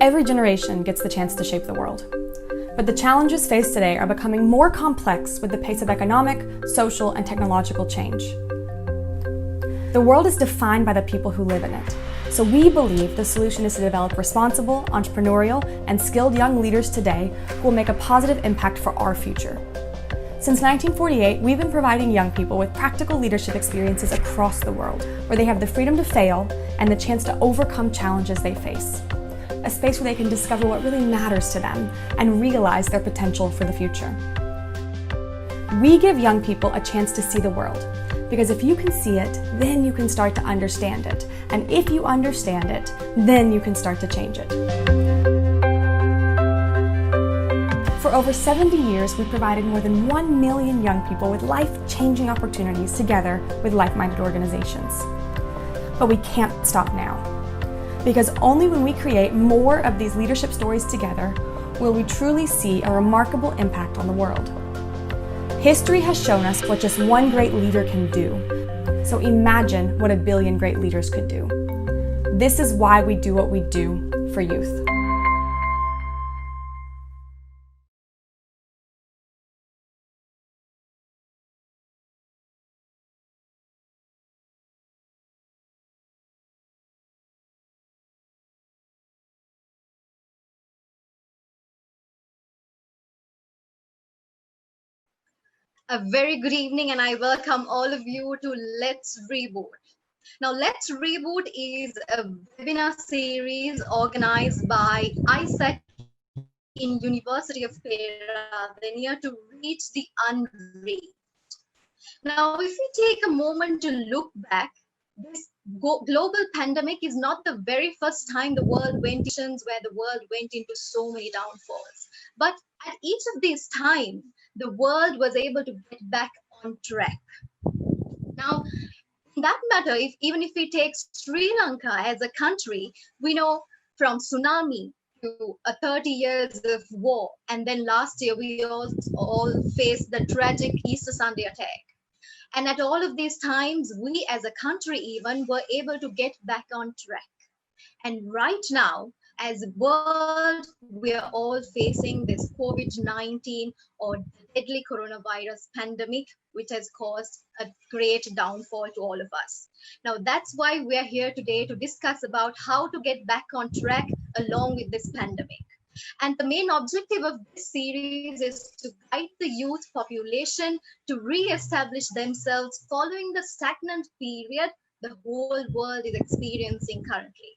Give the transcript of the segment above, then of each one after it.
Every generation gets the chance to shape the world. But the challenges faced today are becoming more complex with the pace of economic, social, and technological change. The world is defined by the people who live in it. So we believe the solution is to develop responsible, entrepreneurial, and skilled young leaders today who will make a positive impact for our future. Since 1948, we've been providing young people with practical leadership experiences across the world, where they have the freedom to fail and the chance to overcome challenges they face. A space where they can discover what really matters to them and realize their potential for the future. We give young people a chance to see the world, because if you can see it, then you can start to understand it. And if you understand it, then you can start to change it. For over 70 years, we've provided more than 1 million young people with life-changing opportunities together with like-minded organizations. But we can't stop now. Because only when we create more of these leadership stories together will we truly see a remarkable impact on the world. History has shown us what just one great leader can do. So imagine what a billion great leaders could do. This is why we do what we do for youth. A very good evening, and I welcome all of you to Let's Reboot. Now, Let's Reboot is a webinar series organized by AIESEC in University of Peradeniya to reach the unreached. Now, if we take a moment to look back, this global pandemic is not the very first time the world went into so many downfalls. But at each of these times, the world was able to get back on track. Now, in that matter, even if we take Sri Lanka as a country, we know from tsunami to 30 years of war, and then last year we all faced the tragic Easter Sunday attack. And at all of these times, we as a country even were able to get back on track. And right now, as a world, we are all facing this COVID-19 or deadly coronavirus pandemic, which has caused a great downfall to all of us. Now, that's why we are here today to discuss about how to get back on track along with this pandemic. And the main objective of this series is to guide the youth population to re-establish themselves following the stagnant period the whole world is experiencing currently.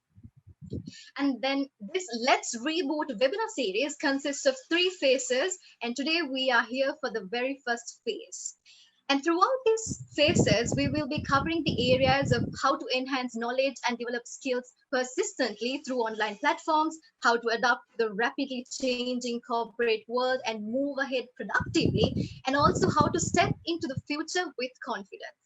And then this Let's Reboot webinar series consists of 3 phases, and today we are here for the very first phase. And throughout these phases, we will be covering the areas of how to enhance knowledge and develop skills persistently through online platforms, how to adapt to the rapidly changing corporate world and move ahead productively, and also how to step into the future with confidence.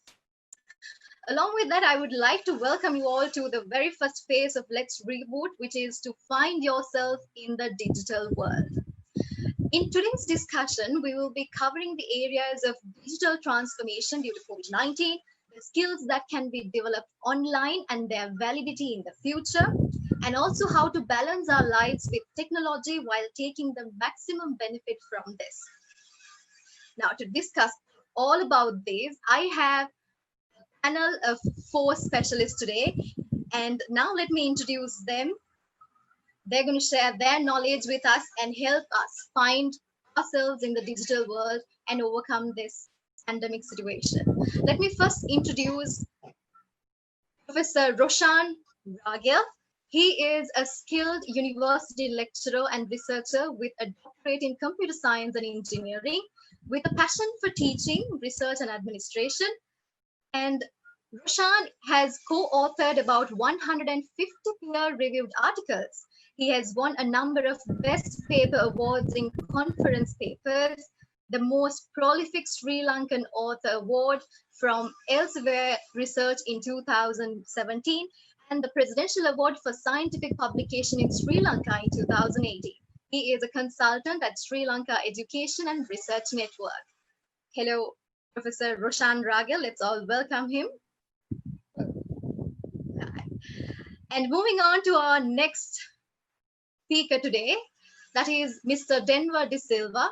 Along with that, I would like to welcome you all to the very first phase of Let's Reboot, which is to find yourself in the digital world. In today's discussion, we will be covering the areas of digital transformation due to COVID-19, the skills that can be developed online and their validity in the future, and also how to balance our lives with technology while taking the maximum benefit from this. Now, to discuss all about this, I have a panel of 4 specialists today, and now let me introduce them. They're going to share their knowledge with us and help us find ourselves in the digital world and overcome this pandemic situation. Let me first introduce Professor Roshan Ragel. He is a skilled university lecturer and researcher with a doctorate in computer science and engineering, with a passion for teaching, research, and administration. And Roshan has co-authored about 150 peer-reviewed articles. He has won a number of Best Paper Awards in conference papers, the most prolific Sri Lankan author award from Elsevier Research in 2017, and the Presidential Award for Scientific Publication in Sri Lanka in 2018. He is a consultant at Sri Lanka Education and Research Network. Hello, Professor Roshan Ragel. Let's all welcome him. And moving on to our next speaker today, that is Mr. Denver De Silva.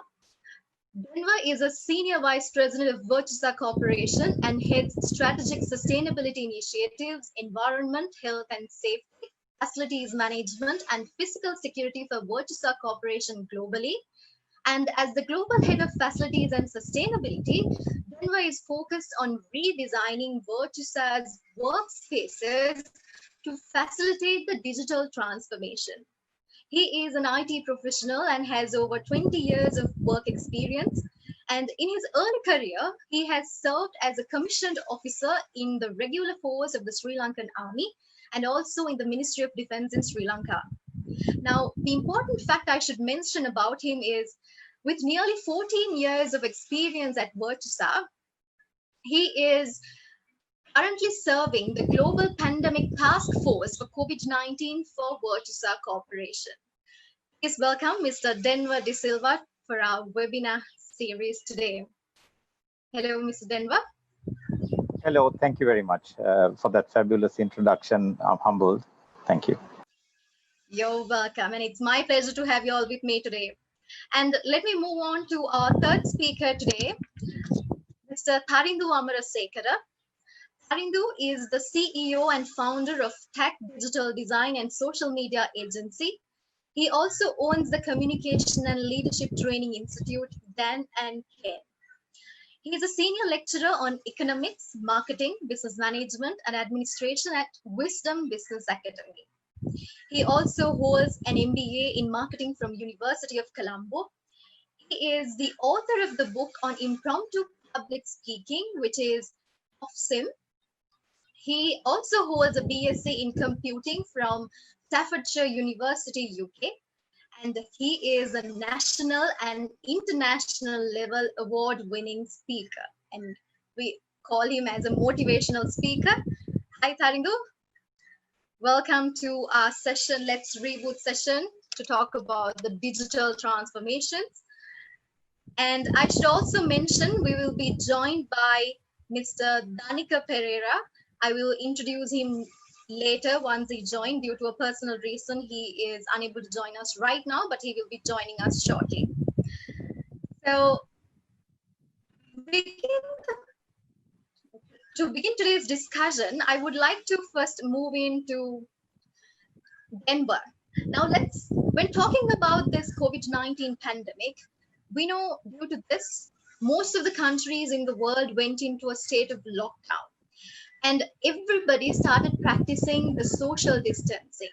Denver is a Senior Vice President of Virtusa Corporation and heads strategic sustainability initiatives, environment, health and safety, facilities management, and physical security for Virtusa Corporation globally. And as the global head of facilities and sustainability, Denver is focused on redesigning Virtusa's workspaces to facilitate the digital transformation. He is an IT professional and has over 20 years of work experience. And in his early career, he has served as a commissioned officer in the regular force of the Sri Lankan Army and also in the Ministry of Defense in Sri Lanka. Now, the important fact I should mention about him is with nearly 14 years of experience at Virtusa, he is currently serving the Global Pandemic Task Force for COVID-19 for Virtusa Corporation. Please welcome Mr. Denver De Silva for our webinar series today. Hello, Mr. Denver. Hello, thank you very much for that fabulous introduction. I'm humbled. Thank you. You're welcome, and it's my pleasure to have you all with me today. And let me move on to our third speaker today, Mr. Tharindu Amarasekara. Tharindu is the CEO and founder of Tech Digital Design and Social Media Agency. He also owns the Communication and Leadership Training Institute, Dan and Ken. He is a senior lecturer on economics, marketing, business management, and administration at Wisdom Business Academy. He also holds an MBA in marketing from University of Colombo. He is the author of the book on impromptu public speaking, which is OFSIM. He also holds a BSc in computing from Staffordshire University, UK. And he is a national and international level award-winning speaker. And we call him as a motivational speaker. Hi, Tharindu. Welcome to our session, Let's Reboot session, to talk about the digital transformations. And I should also mention we will be joined by Mr. Danica Pereira. I will introduce him later once he joins. Due to a personal reason, he is unable to join us right now, but he will be joining us shortly. So to begin today's discussion, I would like to first move into Denver. Now when talking about this COVID-19 pandemic, we know due to this, most of the countries in the world went into a state of lockdown. And everybody started practicing the social distancing,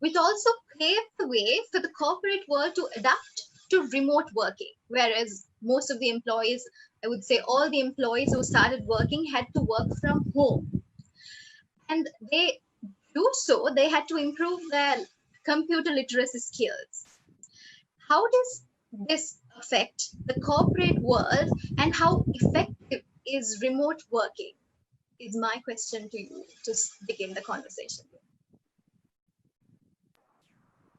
which also paved the way for the corporate world to adapt to remote working, whereas most of the employees, I would say all the employees who started working had to work from home. And they do so, they had to improve their computer literacy skills. How does this affect the corporate world and how effective is remote working? Is my question to you to begin the conversation.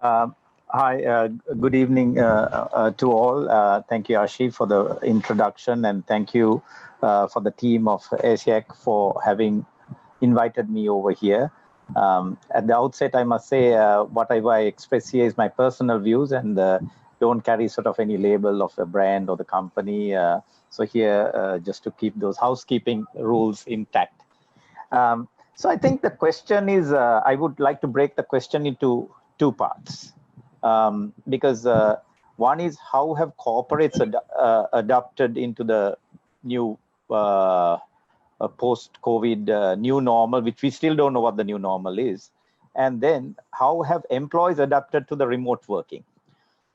Hi, good evening to all. Thank you, Ashi, for the introduction, and thank you for the team of AIESEC for having invited me over here. At the outset, I must say whatever I express here is my personal views and don't carry sort of any label of the brand or the company. So here, just to keep those housekeeping rules intact. So I think the question is, I would like to break the question into two parts. Because one is how have corporates adapted into the new post-COVID new normal, which we still don't know what the new normal is. And then how have employees adapted to the remote working?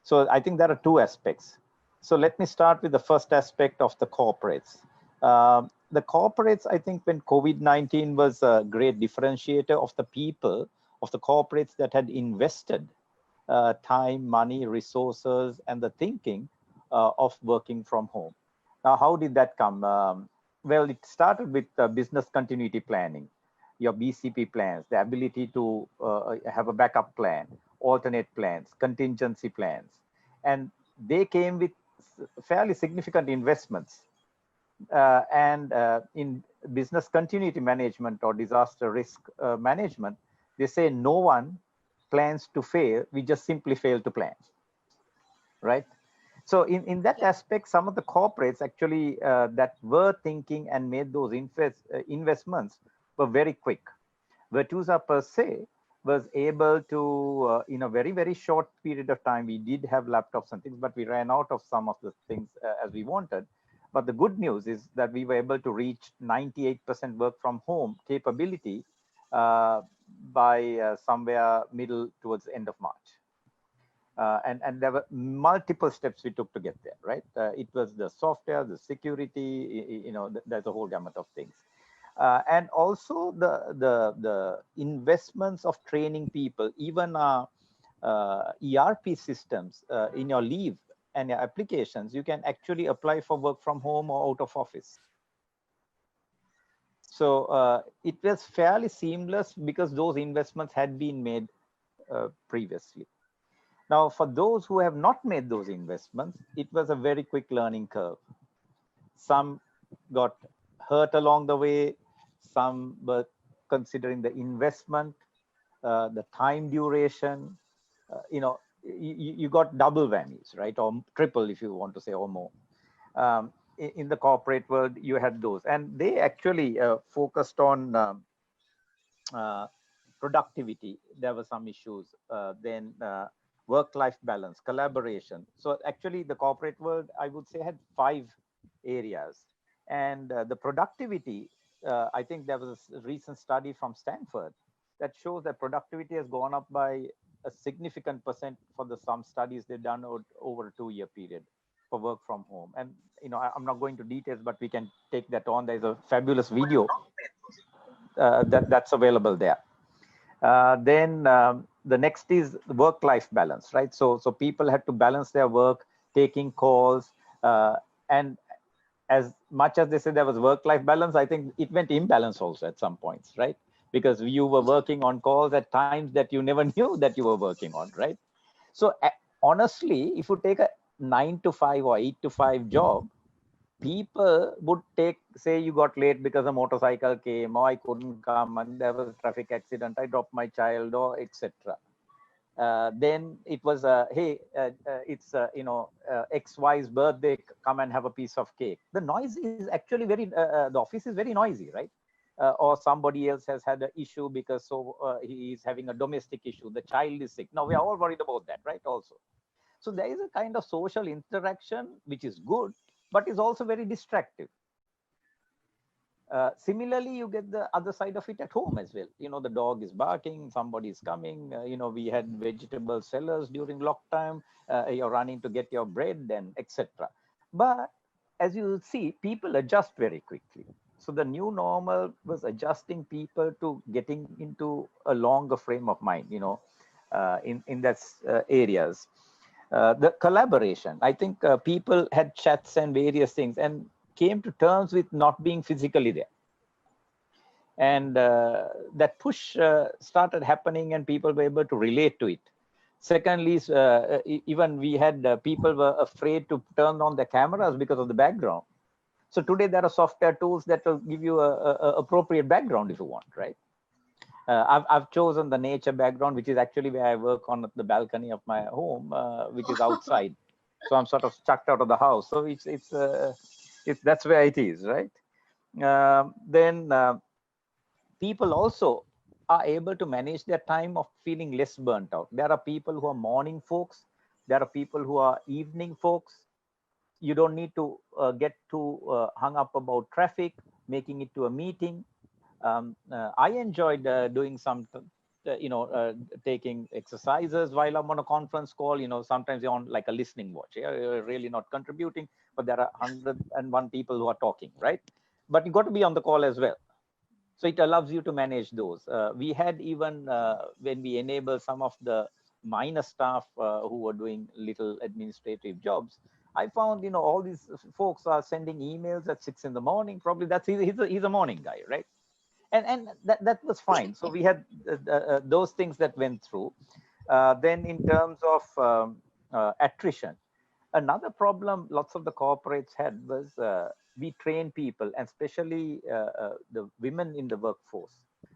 So I think there are two aspects. So let me start with the first aspect of the corporates. The corporates, I think when COVID-19 was a great differentiator of the people, of the corporates that had invested time, money, resources, and the thinking of working from home. Now, how did that come? Well, it started with business continuity planning, your BCP plans, the ability to have a backup plan, alternate plans, contingency plans. And they came with fairly significant investments. In business continuity management or disaster risk management, they say no one plans to fail, we just simply fail to plan, right? So in that aspect, some of the corporates actually that were thinking and made those investments were very quick. Virtusa per se was able to, in a very, very short period of time, we did have laptops and things, but we ran out of some of the things as we wanted. But the good news is that we were able to reach 98% work from home capability by somewhere middle towards the end of March. And there were multiple steps we took to get there, right? It was the software, the security, there's a whole gamut of things. And also the investments of training people, even ERP systems in your leave and your applications, you can actually apply for work from home or out of office. So it was fairly seamless because those investments had been made previously. Now, for those who have not made those investments, it was a very quick learning curve. Some got hurt along the way. Some were considering the investment, the time duration. You got double whammies, right? Or triple, if you want to say, or more. In the corporate world, you had those. And they actually focused on productivity. There were some issues. Then work-life balance, collaboration. So actually the corporate world, I would say, had 5 areas. And the productivity, I think there was a recent study from Stanford that shows that productivity has gone up by a significant percent for some studies they've done over a 2-year period for work from home. And, I'm not going to details, but we can take that on. There's a fabulous video that's available there. Then the next is work-life balance, right? So people had to balance their work, taking calls, and as much as they said there was work-life balance, I think it went imbalance also at some points, right? Because you were working on calls at times that you never knew that you were working on, right? So honestly, if you take a 9 to 5 or 8 to 5 job, people would say you got late because a motorcycle came, or I couldn't come and there was a traffic accident, I dropped my child, or etc. Then it was hey, it's XY's birthday, come and have a piece of cake. The noise is actually very the office is very noisy, right? Or somebody else has had an issue because he is having a domestic issue, the child is sick. Now we are all worried about that, right? Also, so there is a kind of social interaction which is good, but is also very distractive. Similarly, you get the other side of it at home as well. The dog is barking, somebody is coming. We had vegetable sellers during lockdown. You're running to get your bread and etc. But as you see, people adjust very quickly. So the new normal was adjusting people to getting into a longer frame of mind, in that areas. The collaboration, I think people had chats and various things and came to terms with not being physically there. And that push started happening and people were able to relate to it. Secondly, even we had people were afraid to turn on their cameras because of the background. So today there are software tools that will give you a appropriate background if you want, right? I've chosen the nature background, which is actually where I work on the balcony of my home, which is outside. So I'm sort of chucked out of the house. So that's where it is, right? Then people also are able to manage their time of feeling less burnt out. There are people who are morning folks. There are people who are evening folks. You don't need to get too hung up about traffic, making it to a meeting. I enjoyed doing some, taking exercises while I'm on a conference call. Sometimes you're on like a listening watch. You're really not contributing, but there are 101 people who are talking, right? But you got to be on the call as well. So it allows you to manage those. We had even when we enable some of the minor staff who were doing little administrative jobs, I found, all these folks are sending emails at 6 in the morning. Probably he's a morning guy, right? And that was fine. So we had those things that went through. Then in terms of attrition, another problem lots of the corporates had was we train people, and especially the women in the workforce.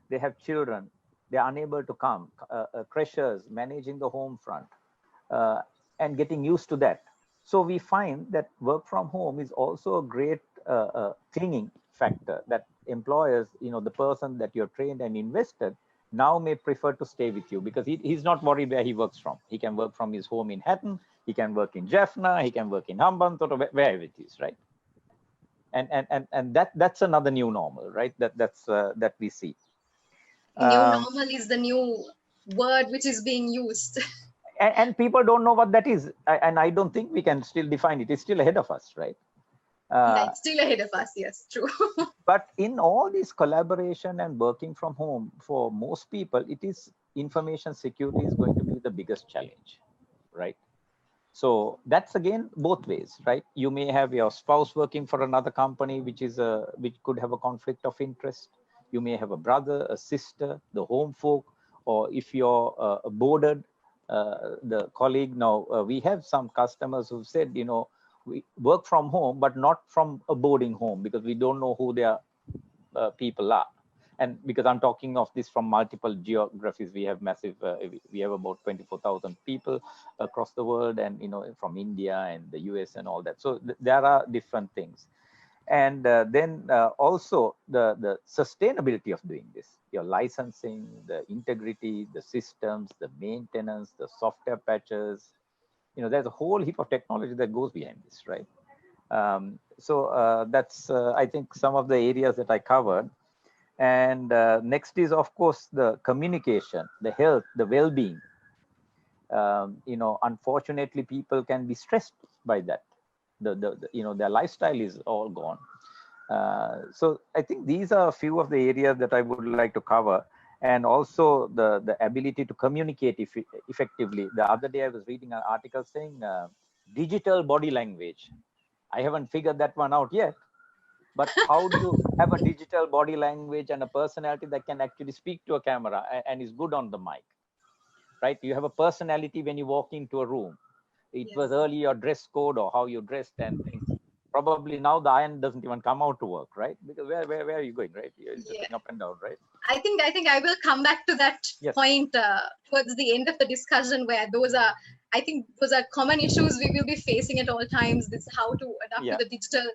They have children. they're unable to come, crashers, managing the home front, and getting used to that. So we find that work from home is also a great clinging factor, that employers, the person that you're trained and invested now may prefer to stay with you, because he's not worried where he works from. He can work from his home in Hatton, he can work in Jaffna, he can work in Hambantota, wherever it is, right? And that's another new normal, right? That we see. New normal is the new word which is being used. And people don't know what that is. And I don't think we can still define it. It's still ahead of us, right? Yeah, it's still ahead of us, yes, true. But in all this collaboration and working from home, for most people, it is information security is going to be the biggest challenge, right? So that's again both ways, right? You may have your spouse working for another company, which could have a conflict of interest. You may have a brother, a sister, the home folk, or if you're boarded, the colleague. Now we have some customers who've said, we work from home, but not from a boarding home, because we don't know who their people are. And because I'm talking of this from multiple geographies, we have massive, we have about 24,000 people across the world, and from India and the US and all that. So there are different things. And then also the sustainability of doing this, your licensing, the integrity, the systems, the maintenance, the software patches, there's a whole heap of technology that goes behind this, right? So that's, I think, some of the areas that I covered. And next is, of course, the communication, the health, the well-being. Unfortunately, people can be stressed by that. Their lifestyle is all gone. So I think these are a few of the areas that I would like to cover. And also the ability to communicate effectively. The other day I was reading an article saying digital body language. I haven't figured that one out yet. But how do you have a digital body language and a personality that can actually speak to a camera and is good on the mic, right? You have a personality when you walk into a room. It was early your dress code or how you dressed and things. Probably now the iron doesn't even come out to work, right? Because where are you going, right? You're just up and down, right? I think I will come back to that point towards the end of the discussion, where those are common issues we will be facing at all times. This how to adapt to the digital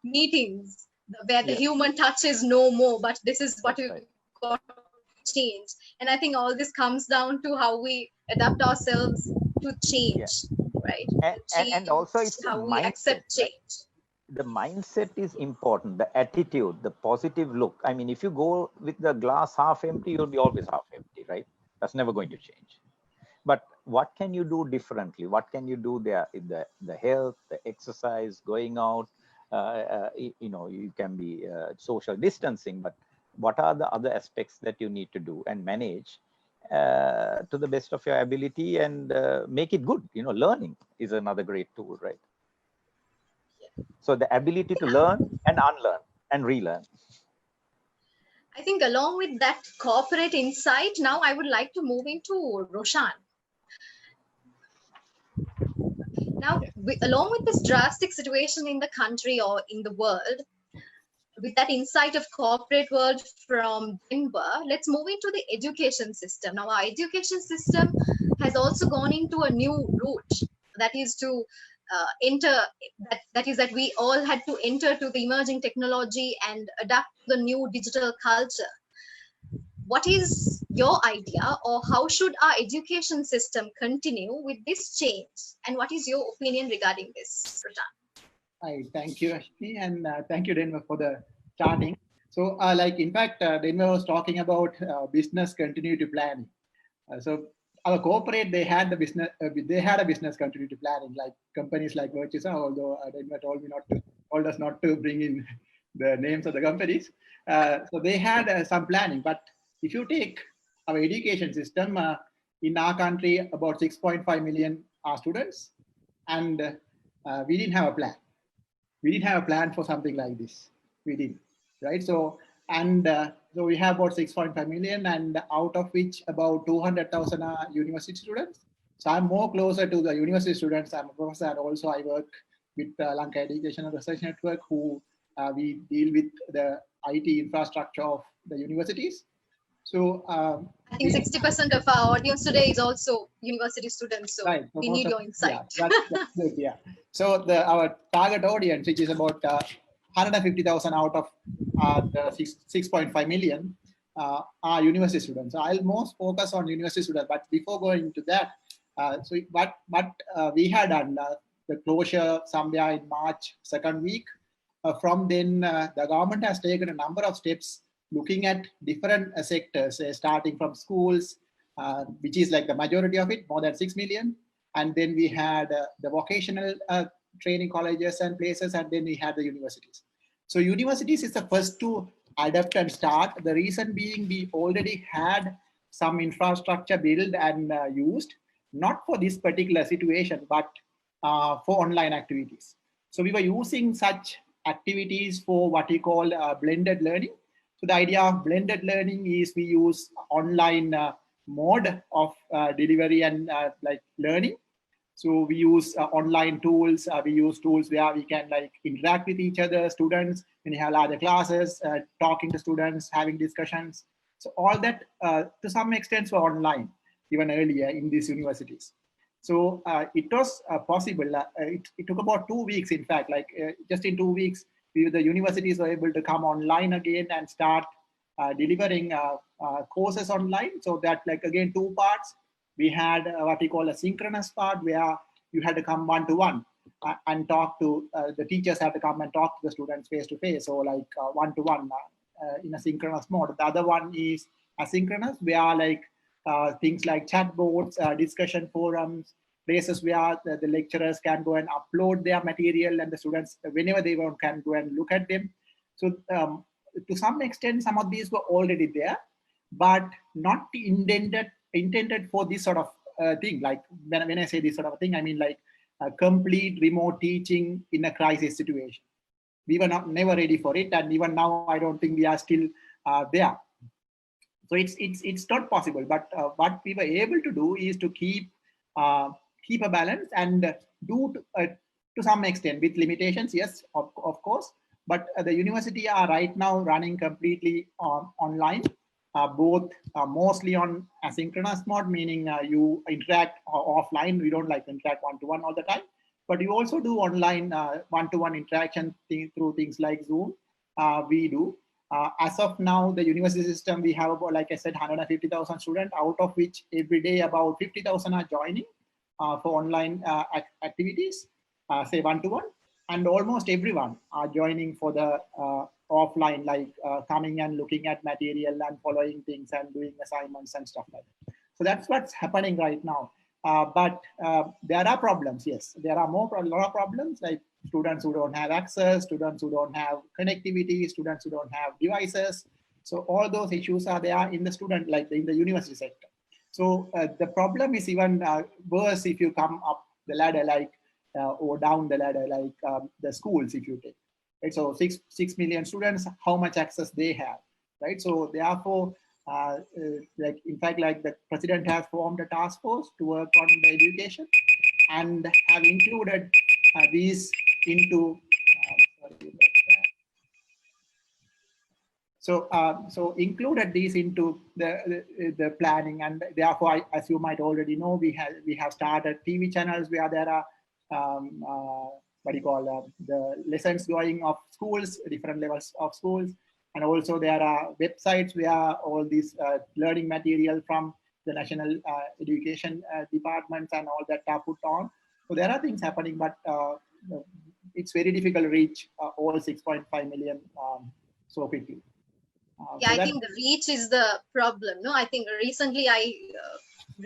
meetings where the human touch is no more, but this is what we've got to change. And I think all this comes down to how we adapt ourselves to change, right? And also it's how the we mindset, accept change. The mindset is important, the attitude, the positive look. I mean, if you go with the glass half empty, you'll be always half empty, right? That's never going to change. But what can you do differently? What can you do there in the health, the exercise, going out? You can be social distancing, but what are the other aspects that you need to do and manage to the best of your ability and make it good? Learning is another great tool, right? So the ability to learn and unlearn and relearn. I think along with that corporate insight, now I would like to move into Roshan. Now, along with this drastic situation in the country or in the world, with that insight of corporate world from Denver, let's move into the education system. Now, our education system has also gone into a new route, that is to that we all had to enter to the emerging technology and adapt to the new digital culture. What is your idea, or how should our education system continue with this change? And what is your opinion regarding this, Roshan? Hi, thank you, Ashmi, and thank you, Denver, for the starting. So, in fact, Denver was talking about business continuity planning. So, our corporate, they had a business continuity planning, like companies like Virtusa, although Denver told us not to bring in the names of the companies. So they had some planning, but if you take our education system in our country, about 6.5 million are students, and we didn't have a plan. We didn't have a plan for something like this. We didn't, right? So we have about 6.5 million, and out of which about 200,000 are university students. So I'm more closer to the university students. I'm a professor, and also I work with Lanka Education and Research Network, who we deal with the IT infrastructure of the universities. So I think 60% of our audience today is also university students, so right. So we need your insight. Yeah, that's good. Yeah. So our target audience, which is about 150,000 out of the 6.5 million, are university students. So I'll most focus on university students. But before going to that, so what we had done the closure somewhere in March second week. From then, the government has taken a number of steps looking at different sectors, starting from schools, which is like the majority of it, more than 6 million. And then we had the vocational training colleges and places, and then we had the universities. So universities is the first to adapt and start. The reason being we already had some infrastructure built and used, not for this particular situation, but for online activities. So we were using such activities for what we call blended learning. So the idea of blended learning is we use online mode of delivery and like learning. So we use online tools. We use tools where we can like interact with each other, students, when you have larger classes, talking to students, having discussions. So all that to some extent were online, even earlier in these universities. So it was possible. It took about 2 weeks, in fact, like just in 2 weeks, the universities were able to come online again and start delivering courses online. So that like, again, 2 parts. We had what we call a synchronous part where you had to come one-to-one and talk to, the teachers had to come and talk to the students face-to-face, or like one-to-one in a synchronous mode. The other one is asynchronous, where like things like chat boards, discussion forums, places where the lecturers can go and upload their material and the students, whenever they want, can go and look at them. So to some extent, some of these were already there, but not intended for this sort of thing. Like when I say this sort of thing, I mean like complete remote teaching in a crisis situation. We were never ready for it, and even now I don't think we are still there. So it's not possible. But what we were able to do is to keep a balance and do to some extent with limitations. Yes, of course. But the university are right now running completely online. Both mostly on asynchronous mode, meaning you interact offline. We don't like to interact one-to-one all the time, but you also do online one-to-one interaction through things like Zoom. We do. As of now, the university system, we have about, like I said, 150,000 students, out of which every day about 50,000 are joining for online activities, say one-to-one, and almost everyone are joining for the offline, like coming and looking at material and following things and doing assignments and stuff like that. So that's what's happening right now. But there are problems. Yes, there are a lot of problems, like students who don't have access, students who don't have connectivity, students who don't have devices. So all those issues are there in the student, like in the university sector. So the problem is even worse if you come up the ladder, like or down the ladder, like the schools, if you take. Right? So 6 million students, how much access they have, right? So therefore, like in fact, like the president has formed a task force to work on the education and have included these into. So included these into the planning, and therefore, as you might already know, we have started TV channels where there are what do you call the lessons going of schools, different levels of schools, and also there are websites where all these learning material from the national education departments and all that are put on. So there are things happening, but it's very difficult to reach all 6.5 million so quickly. Yeah, so I think the reach is the problem. No, I think recently I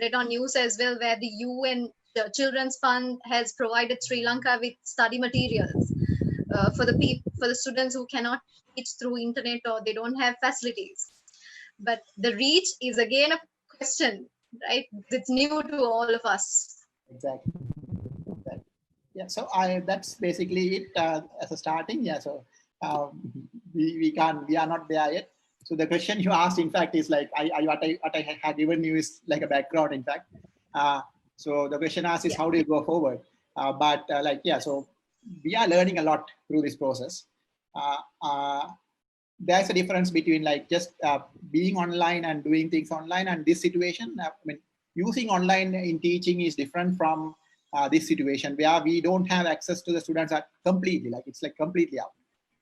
read on news as well where the UN, the Children's Fund, has provided Sri Lanka with study materials for the students who cannot teach through internet or they don't have facilities. But the reach is again a question, right? It's new to all of us. Exactly. Yeah. So that's basically it as a starting. Yeah. So we are not there yet. So the question you asked, in fact, is like what I had given you is like a background, in fact. So the question asked is how do you go forward? So we are learning a lot through this process. there's a difference between like just being online and doing things online and this situation. I mean, using online in teaching is different from this situation where we don't have access to the students completely, like it's like completely out,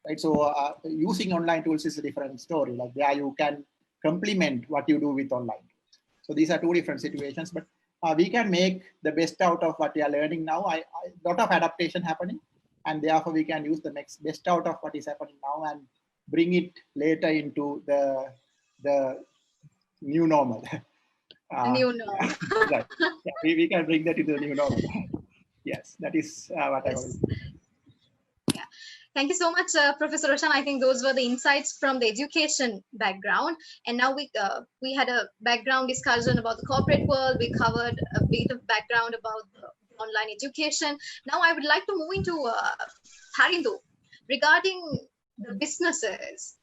right? So using online tools is a different story, like where you can complement what you do with online. So these are two different situations, but we can make the best out of what we are learning now. A lot of adaptation happening, and therefore we can use the best out of what is happening now and bring it later into the new normal. New normal. Right. Yeah, we can bring that into the new normal. Yes, that is what I was. Yeah. Thank you so much, Professor Roshan. I think those were the insights from the education background. And now we had a background discussion about the corporate world. We covered a bit of background about the online education. Now I would like to move into Harindu regarding the businesses,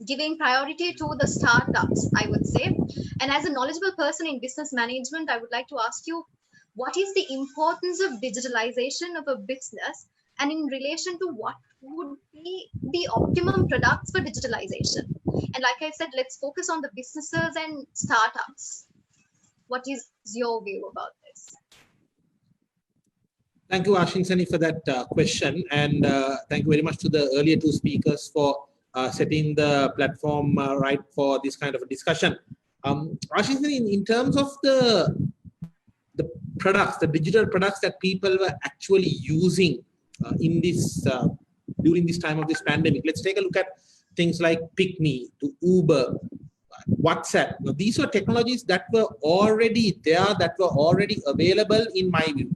giving priority to the startups, I would say. And as a knowledgeable person in business management, I would like to ask you, what is the importance of digitalization of a business, and in relation to what would be the optimum products for digitalization? And like I said, let's focus on the businesses and startups. What is your view about this? Thank you, Ashinsani, for that question. And thank you very much to the earlier two speakers for setting the platform right for this kind of a discussion. Ashinsani, in terms of the products, the digital products that people were actually using in this during this time of this pandemic, let's take a look at things like PickMe, to Uber, WhatsApp. Now, these were technologies that were already there, that were already available in my view.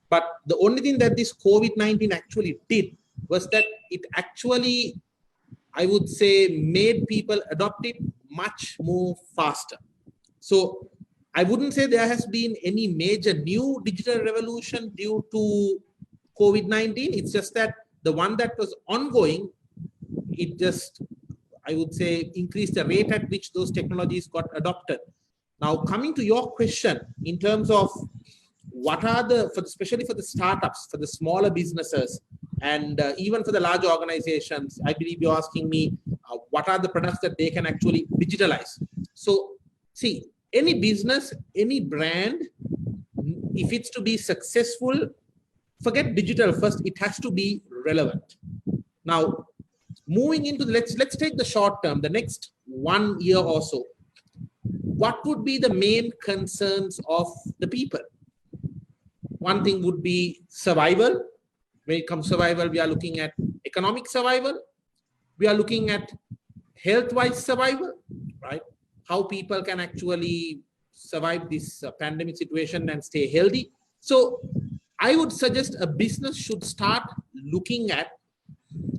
But the only thing that this COVID-19 actually did was that it actually, I would say, made people adopt it much more faster. So I wouldn't say there has been any major new digital revolution due to COVID-19. It's just that the one that was ongoing, it just, I would say, increased the rate at which those technologies got adopted. Now, coming to your question in terms of what are especially for the startups, for the smaller businesses, and even for the large organizations, I believe you're asking me, what are the products that they can actually digitalize? So, see, any business, any brand, if it's to be successful, forget digital first, it has to be relevant. Now, moving into let's take the short term, the next 1 year or so. What would be the main concerns of the people? One thing would be survival. When it comes to survival, we are looking at economic survival. We are looking at health-wise survival, right? How people can actually survive this pandemic situation and stay healthy. So I would suggest a business should start looking at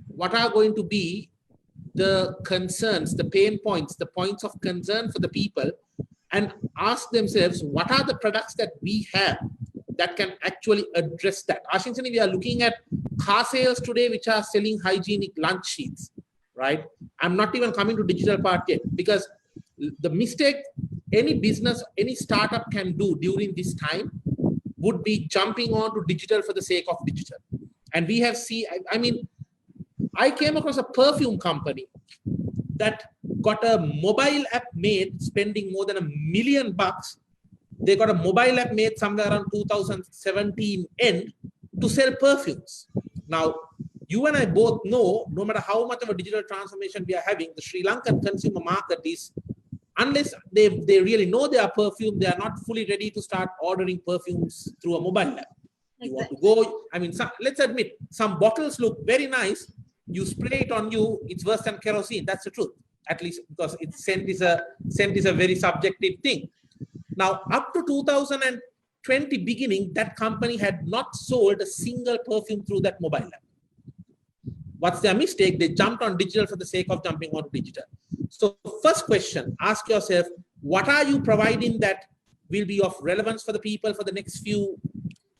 what are going to be the concerns, the pain points, the points of concern for the people, and ask themselves, what are the products that we have that can actually address that? Ashinsani, we are looking at car sales today, which are selling hygienic lunch sheets, right? I'm not even coming to digital part yet, because the mistake any business, any startup can do during this time would be jumping on to digital for the sake of digital. And we have seen, I mean, I came across a perfume company that got a mobile app made, spending more than $1 million. They got a mobile app made somewhere around 2017 end to sell perfumes. Now, you and I both know, no matter how much of a digital transformation we are having, the Sri Lankan consumer market is, unless they really know their perfume, they are not fully ready to start ordering perfumes through a mobile app. You want to go, I mean, let's admit, some bottles look very nice. You spray it on you, it's worse than kerosene. That's the truth, at least because scent is a very subjective thing. Now, up to 2020 beginning, that company had not sold a single perfume through that mobile app. What's their mistake? They jumped on digital for the sake of jumping on digital. So first question, ask yourself, what are you providing that will be of relevance for the people for the next few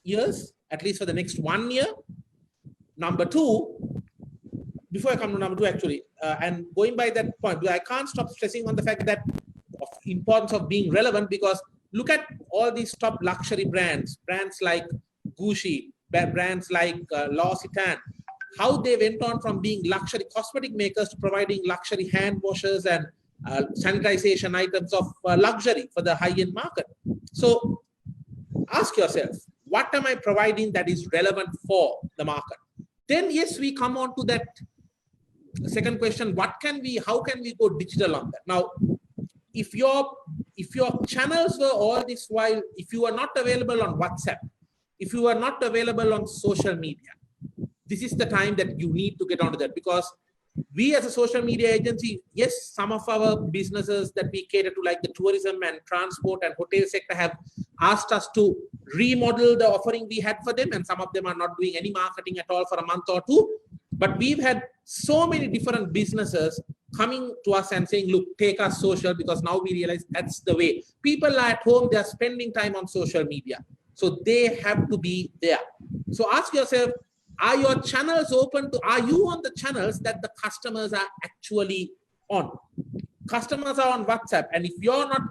years, at least for the next 1 year? Number two, before I come to number two actually, and going by that point, I can't stop stressing on the fact that of importance of being relevant, because look at all these top luxury brands like Gucci, brands like L'Occitane, how they went on from being luxury cosmetic makers to providing luxury hand washers and sanitization items of luxury for the high-end market. So ask yourself, what am I providing that is relevant for the market? Then yes, we come on to that second question, how can we go digital on that? Now, if your channels were all this while, if you are not available on WhatsApp, if you are not available on social media, this is the time that you need to get onto that, because we as a social media agency, yes, some of our businesses that we cater to, like the tourism and transport and hotel sector, have asked us to remodel the offering we had for them, and some of them are not doing any marketing at all for a month or two. But we've had so many different businesses coming to us and saying, look, take us social, because now we realize that's the way. People are at home, they're spending time on social media. So they have to be there. So ask yourself, are your channels open to, are you on the channels that the customers are actually on? Customers are on WhatsApp, and if you're not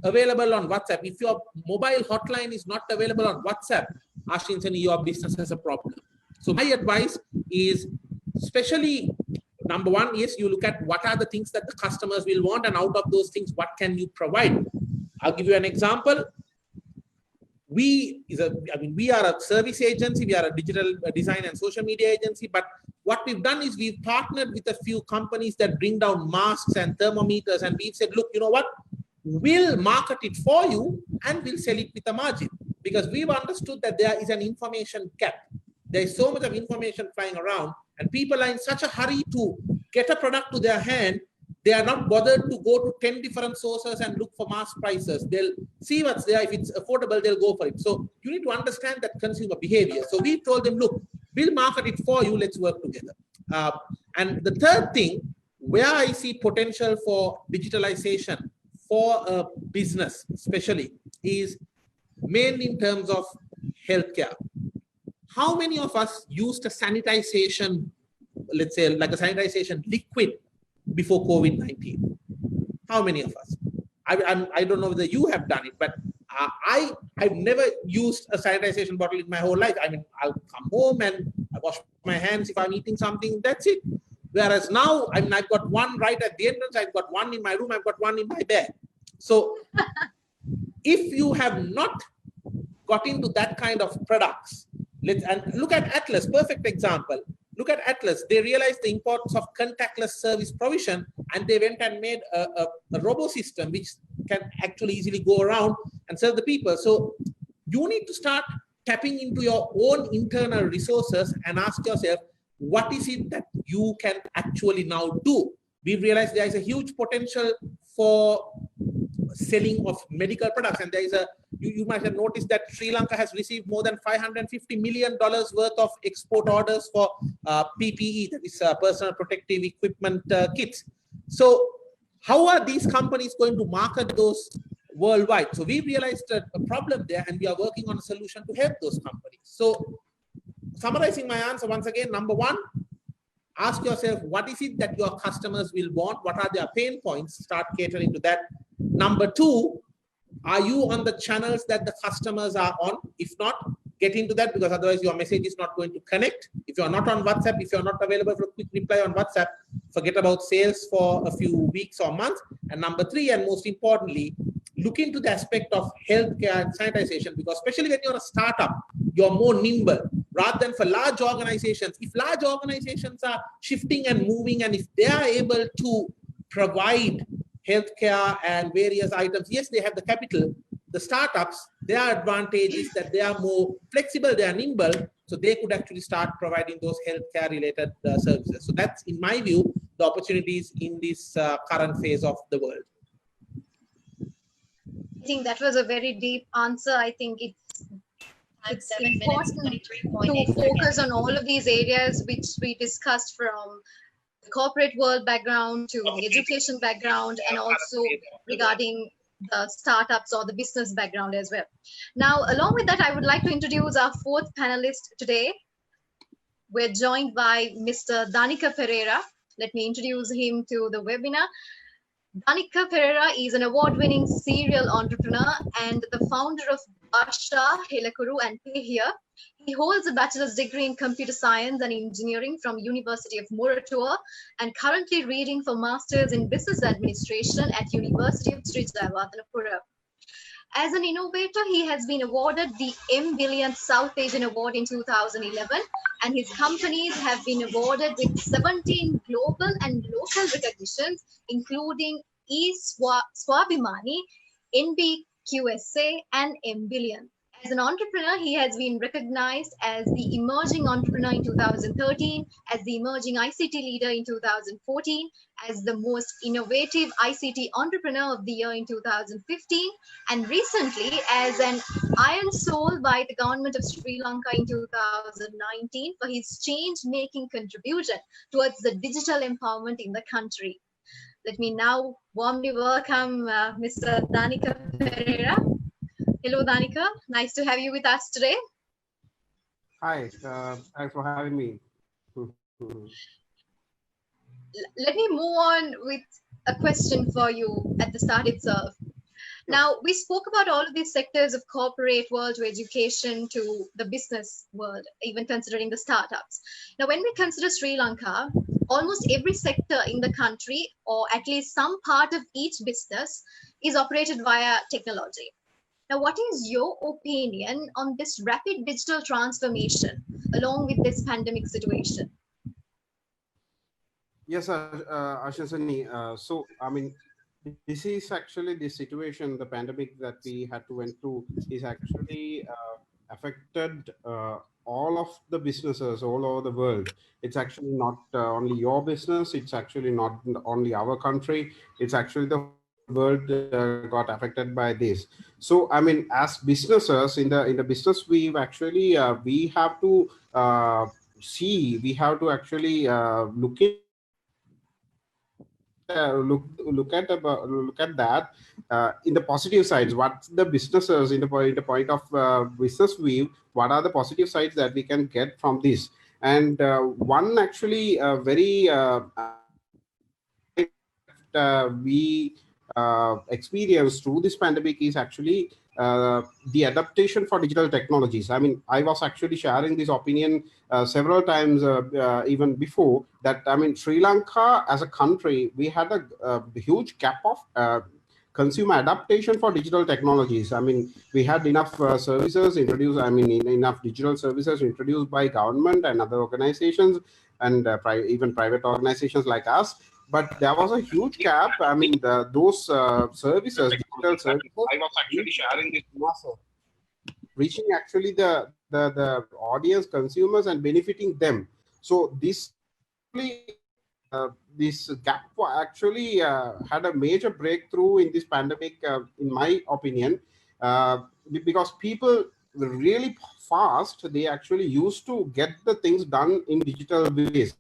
available on WhatsApp, if your mobile hotline is not available on WhatsApp, Ashinsani, your business has a problem. So my advice is, especially number one, yes, you look at what are the things that the customers will want, and out of those things, what can you provide? I'll give you an example. We are a service agency, we are a digital design and social media agency, but what we've done is we've partnered with a few companies that bring down masks and thermometers, and we've said, look, you know what, we'll market it for you and we'll sell it with a margin, because we've understood that there is an information gap. There is so much of information flying around, and people are in such a hurry to get a product to their hand. They are not bothered to go to 10 different sources and look for mass prices. They'll see what's there. If it's affordable, they'll go for it. So you need to understand that consumer behavior. So we told them, look, we'll market it for you. Let's work together. And the third thing, where I see potential for digitalization for a business especially, is mainly in terms of healthcare. How many of us used a sanitization, let's say like a sanitization liquid before COVID-19? How many of us? I don't know whether you have done it, but I've never used a sanitization bottle in my whole life. I mean, I'll come home and I wash my hands if I'm eating something, that's it. Whereas now, I mean, I've got one right at the entrance, I've got one in my room, I've got one in my bed. So if you have not got into that kind of products, and look at Atlas, perfect example. Look at Atlas. They realized the importance of contactless service provision, and they went and made a robo system which can actually easily go around and serve the people. So you need to start tapping into your own internal resources and ask yourself, what is it that you can actually now do? We've realized there is a huge potential for selling of medical products, and there is a, you might have noticed that Sri Lanka has received more than $550 million worth of export orders for PPE, that is personal protective equipment kits. So how are these companies going to market those worldwide? So we realized a problem there, and we are working on a solution to help those companies. So summarizing my answer once again, number one, ask yourself, what is it that your customers will want? What are their pain points? Start catering to that. Number two, are you on the channels that the customers are on? If not, get into that, because otherwise your message is not going to connect. If you're not on WhatsApp, if you're not available for a quick reply on WhatsApp, forget about sales for a few weeks or months. And number three, and most importantly, look into the aspect of healthcare and sanitization, because especially when you're a startup, you're more nimble rather than for large organizations. If large organizations are shifting and moving, and if they are able to provide healthcare and various items, yes, they have the capital. The startups, their advantage is that they are more flexible, they are nimble, so they could actually start providing those healthcare related services. So that's, in my view, the opportunities in this current phase of the world. I think that was a very deep answer. I think it's important to focus on all of these areas which we discussed, from the corporate world background to the education background, and also regarding the startups or the business background as well. Now, along with that, I would like to introduce our fourth panelist today. We're joined by Mr. Danica Pereira. Let me introduce him to the webinar. Danica Pereira is an award-winning serial entrepreneur and the founder of Basha, Helakuru and Tehia, He holds a bachelor's degree in computer science and engineering from University of Moratuwa and currently reading for masters in business administration at University of Sri Jayewardenepura. As an innovator, he has been awarded the M. Billion South Asian Award in 2011, and his companies have been awarded with 17 global and local recognitions, including E. Swabhimani, NBQSA, and M. Billion. As an entrepreneur, he has been recognized as the Emerging Entrepreneur in 2013, as the Emerging ICT Leader in 2014, as the Most Innovative ICT Entrepreneur of the Year in 2015, and recently as an Iron Soul by the Government of Sri Lanka in 2019 for his change-making contribution towards the digital empowerment in the country. Let me now warmly welcome Mr. Danica Pereira. Hello, Danica. Nice to have you with us today. Hi, thanks for having me. Let me move on with a question for you at the start itself. Now, we spoke about all of these sectors of corporate world to education to the business world, even considering the startups. Now, when we consider Sri Lanka, almost every sector in the country, or at least some part of each business, is operated via technology. Now, what is your opinion on this rapid digital transformation along with this pandemic situation? Yes, Ashasani. So, I mean, this is actually the situation, the pandemic that we had to went through is actually affected all of the businesses all over the world. It's actually not only your business. It's actually not only our country. It's actually the world got affected by this. So, I mean, as businesses in the business, we've actually we have to see. We have to actually look at that in the positive sides. What the businesses in the point of business view, what are the positive sides that we can get from this? And one actually very we experienced through this pandemic is actually the adaptation for digital technologies. I mean, I was actually sharing this opinion several times even before that. I mean, Sri Lanka as a country, we had a huge gap of consumer adaptation for digital technologies. I mean, we had enough services introduced, I mean, enough digital services introduced by government and other organizations and even private organizations like us. But there was a huge gap. I mean, those services, digital services, I was actually sharing this reaching actually the audience, consumers, and benefiting them. So this this gap actually had a major breakthrough in this pandemic, in my opinion, because people really fast. They actually used to get the things done in digital ways,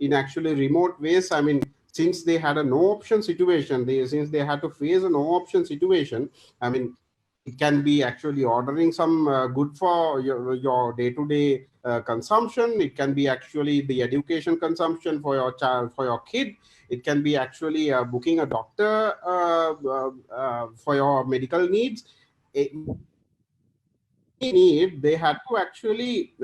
in actually remote ways. I mean, since they had a no option situation, since they had to face a no option situation, I mean, it can be actually ordering some good for your day-to-day consumption. It can be actually the education consumption for your child, for your kid. It can be actually booking a doctor for your medical needs. They had to actually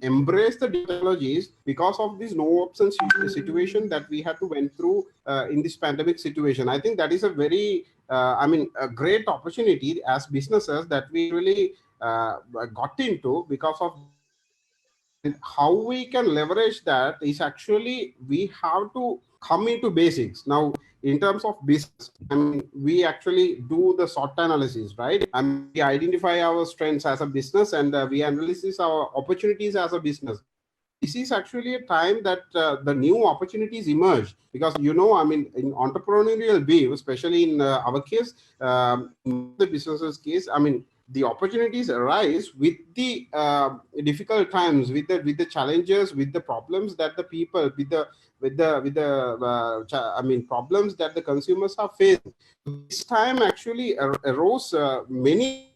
embrace the technologies because of this no option situation that we had to went through in this pandemic situation. I think that is a very I mean, a great opportunity as businesses that we really got into, because of how we can leverage that is actually we have to come into basics. Now, in terms of business, I mean, we actually do the SWOT analysis, right? I mean, we identify our strengths as a business, and we analyze our opportunities as a business. This is actually a time that the new opportunities emerge, because, you know, I mean, in entrepreneurial view, especially in our case, in the business's case, I mean, the opportunities arise with the difficult times, with the challenges, with the problems that the people, I mean, problems that the consumers are facing. This time actually arose many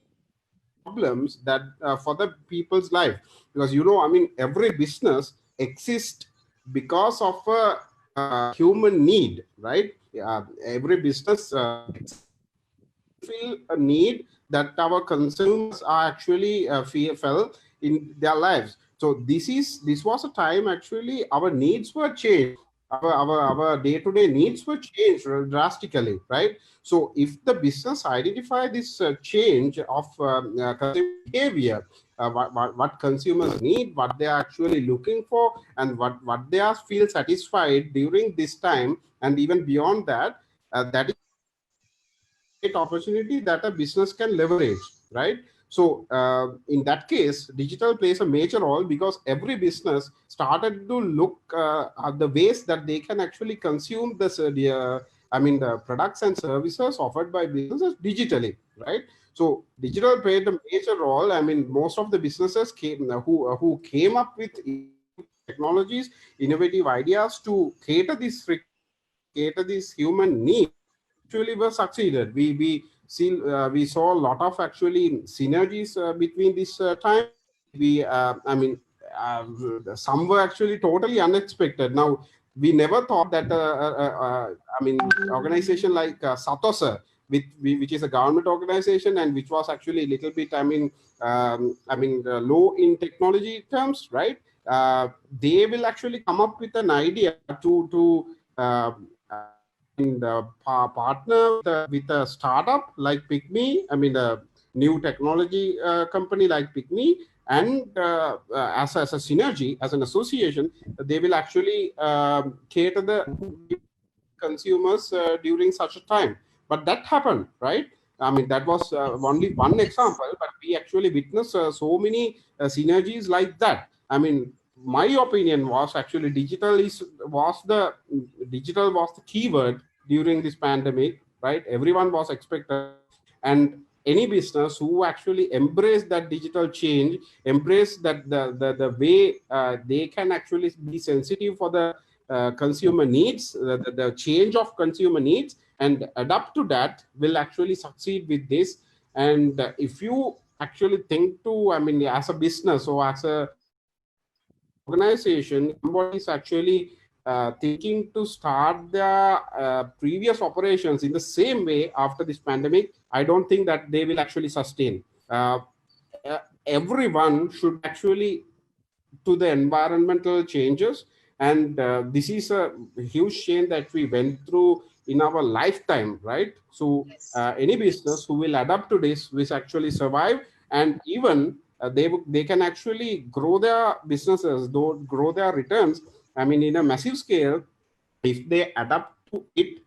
problems that for the people's life, because, you know, I mean, every business exists because of a human need, right? Every business feel a need that our consumers are actually felt in their lives. So this was a time actually our needs were changed. Our day-to-day needs were changed drastically, right? So if the business identify this change of consumer behavior, what consumers need, what they are actually looking for, and what they are feel satisfied during this time, and even beyond that, that is a great opportunity that a business can leverage, right? So in that case, digital plays a major role because every business started to look at the ways that they can actually consume the products and services offered by businesses digitally, right? So digital played a major role. I mean, most of the businesses who came up with technologies, innovative ideas to cater this human need actually were succeeded. We saw a lot of actually synergies between this time. Some were actually totally unexpected. Now, we never thought that organization like Satosa, which is a government organization and which was actually a little bit low in technology terms, right? They will actually come up with an idea to partner with a startup like Pygmy, a new technology company like Pygmy, and as a synergy, as an association, they will actually cater the consumers during such a time. But that happened, right? I mean, that was only one example, but we actually witnessed so many synergies like that. I mean, my opinion was actually digital was the keyword during this pandemic, right? Everyone was expected, and any business who actually embrace that digital change, embrace that the way they can actually be sensitive for the consumer needs, the change of consumer needs, and adapt to that, will actually succeed with this. And if you actually think to, as a business or as a organization, somebody is actually thinking to start their previous operations in the same way after this pandemic, I don't think that they will actually sustain. Everyone should actually to the environmental changes, and this is a huge change that we went through in our lifetime, right? So any business who will adapt to this will actually survive, and even they can actually grow their businesses, grow their returns, in a massive scale, if they adapt to it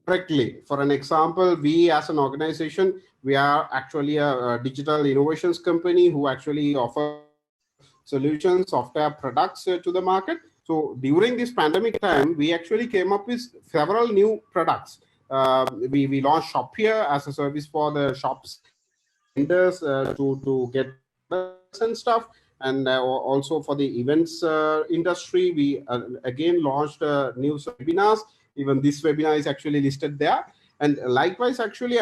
correctly. For an example, we as an organization, we are actually a digital innovations company who actually offer solutions, software products to the market. So during this pandemic time, we actually came up with several new products. We launched Shop Here as a service for the shops vendors to get and stuff. And also for the events industry, we again launched new webinars. Even this webinar is actually listed there. And likewise, actually,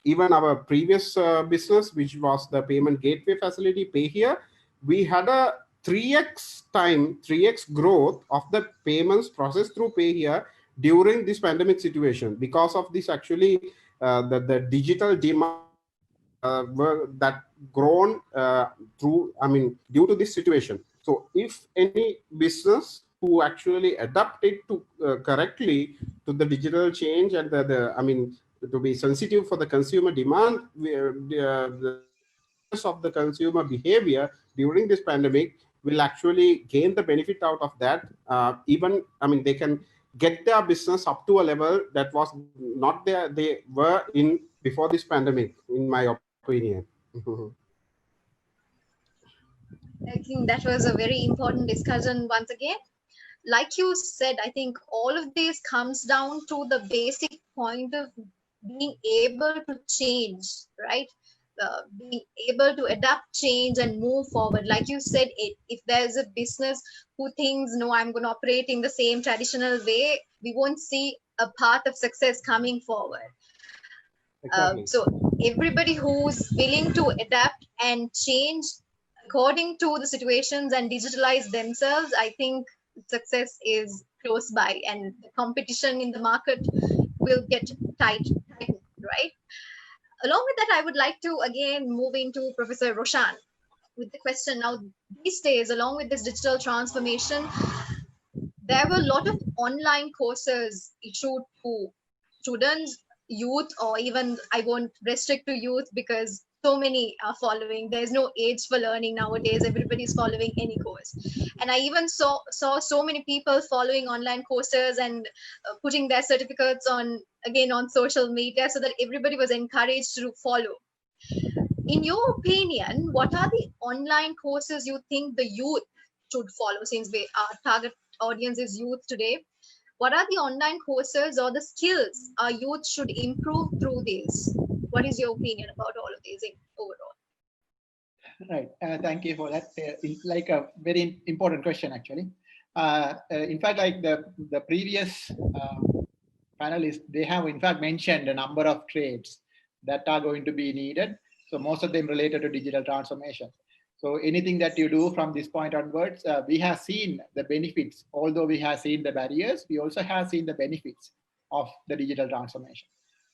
even our previous business, which was the payment gateway facility, Pay Here, we had a 3x growth of the payments processed through Pay Here during this pandemic situation, because of this actually the digital demand that grown due to this situation. So if any business who actually adapt it to correctly to the digital change and to be sensitive for the consumer demand, the of the consumer behavior during this pandemic will actually gain the benefit out of that. They can get their business up to a level that was not there they were in before this pandemic, in my opinion. I think that was a very important discussion once again. Like you said, I think all of this comes down to the basic point of being able to change, right? Being able to adapt, change, and move forward. Like you said, if there's a business who thinks, no, I'm going to operate in the same traditional way, we won't see a path of success coming forward. Exactly. So everybody who's willing to adapt and change according to the situations and digitalize themselves, I think success is close by, and the competition in the market will get tightened, right? Along with that, I would like to again move into Professor Roshan with the question. Now, these days, along with this digital transformation, there were a lot of online courses issued to students, youth, or even I won't restrict to youth because so many are following. There's no age for learning nowadays. Everybody's following any course. And I even saw so many people following online courses and putting their certificates on, again, on social media so that everybody was encouraged to follow. In your opinion, what are the online courses you think the youth should follow, since our target audience is youth today? What are the online courses or the skills our youth should improve through these? What is your opinion about all of these overall? Right. Thank you for that. It's like a very important question, actually. In fact, like the previous panelists, they have in fact mentioned a number of trades that are going to be needed. So most of them related to digital transformation. So anything that you do from this point onwards, we have seen the benefits. Although we have seen the barriers, we also have seen the benefits of the digital transformation.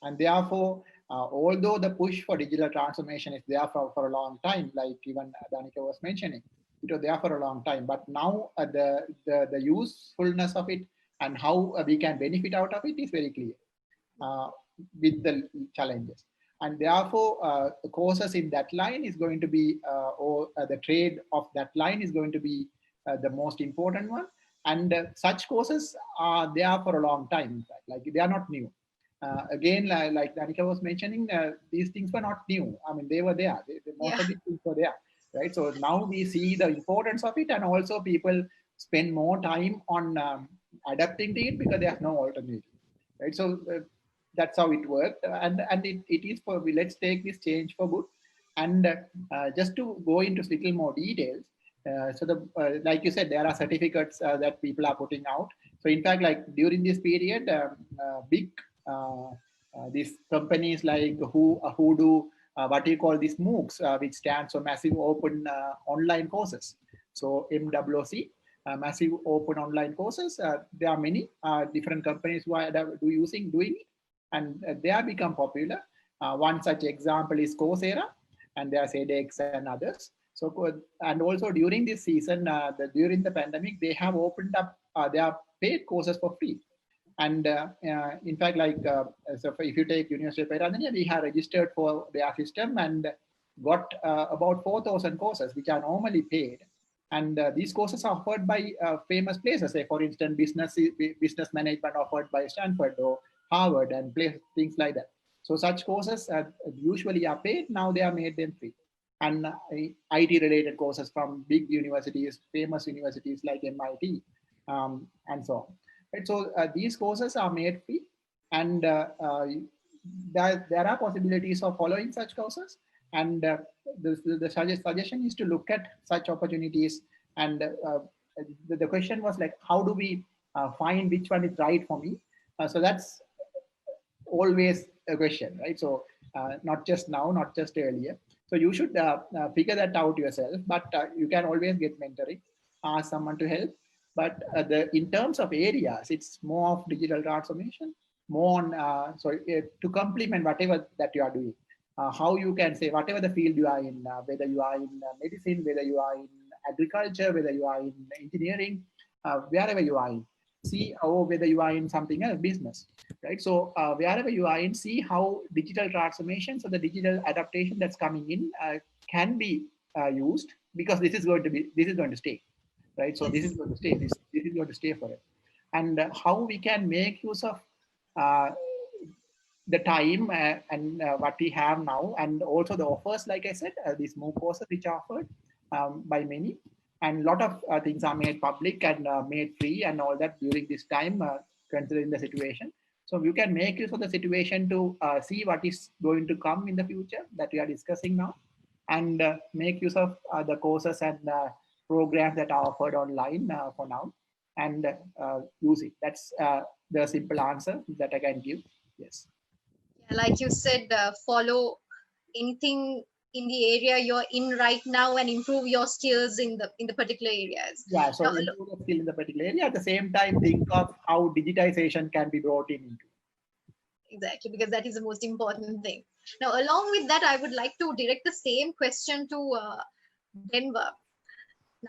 And therefore, although the push for digital transformation is there for a long time, like even Danica was mentioning, it was there for a long time. But now the usefulness of it and how we can benefit out of it is very clear with the challenges. And therefore, the courses in that line is going to be, or the trade of that line is going to be the most important one. And such courses are there for a long time, in fact. Like they are not new. Again, like Danica was mentioning, these things were not new. I mean, they were there. Most of these things were there, right? So now we see the importance of it, and also people spend more time on adapting to it because there's no alternative, right? So that's how it worked, and it is for, let's take this change for good. And just to go into little more details, so the like you said, there are certificates that people are putting out. So in fact, like during this period, big these companies like who do what you call these MOOCs, which stands for Massive Open Online Courses. So MOOC, Massive Open Online Courses. There are many different companies who are doing it, and they have become popular. One such example is Coursera, and there's edX and others. So, and also during this season, during the pandemic, they have opened up their paid courses for free. And in fact, like, so if you take University of Peradeniya, we have registered for their system and got about 4,000 courses, which are normally paid. And these courses are offered by famous places, say, for instance, business management offered by Stanford or Harvard and things like that. So such courses usually are paid. Now they are made them free. And IT related courses from big universities, famous universities like MIT, and so on. Right? So these courses are made free, and there are possibilities of following such courses. And the suggestion is to look at such opportunities. And the question was like, how do we find which one is right for me? So that's always a question, right? So not just now, not just earlier. So you should figure that out yourself, but you can always get mentoring, ask someone to help. But in terms of areas, it's more of digital transformation, more on, to complement whatever that you are doing. How you can say, whatever the field you are in, whether you are in medicine, whether you are in agriculture, whether you are in engineering, wherever you are in, see, or whether you are in something else, business, right? So wherever you are in, see how digital transformation, so the digital adaptation that's coming in can be used, because this is going to stay, right? So this is going to stay, this is going to stay for it. And how we can make use of the time and what we have now, and also the offers, like I said, these MOOC courses which are offered by many, and a lot of things are made public and made free and all that during this time, considering the situation. So you can make use of the situation to see what is going to come in the future that we are discussing now, and make use of the courses and programs that are offered online for now, and use it. That's the simple answer that I can give. Yes. Like you said, follow anything in the area you're in right now and improve your skills in the particular areas. Yeah, so improve the skill in the particular area. At the same time, think of how digitization can be brought in into. exactly, because that is the most important thing. Now, along with that, I would like to direct the same question to Denver.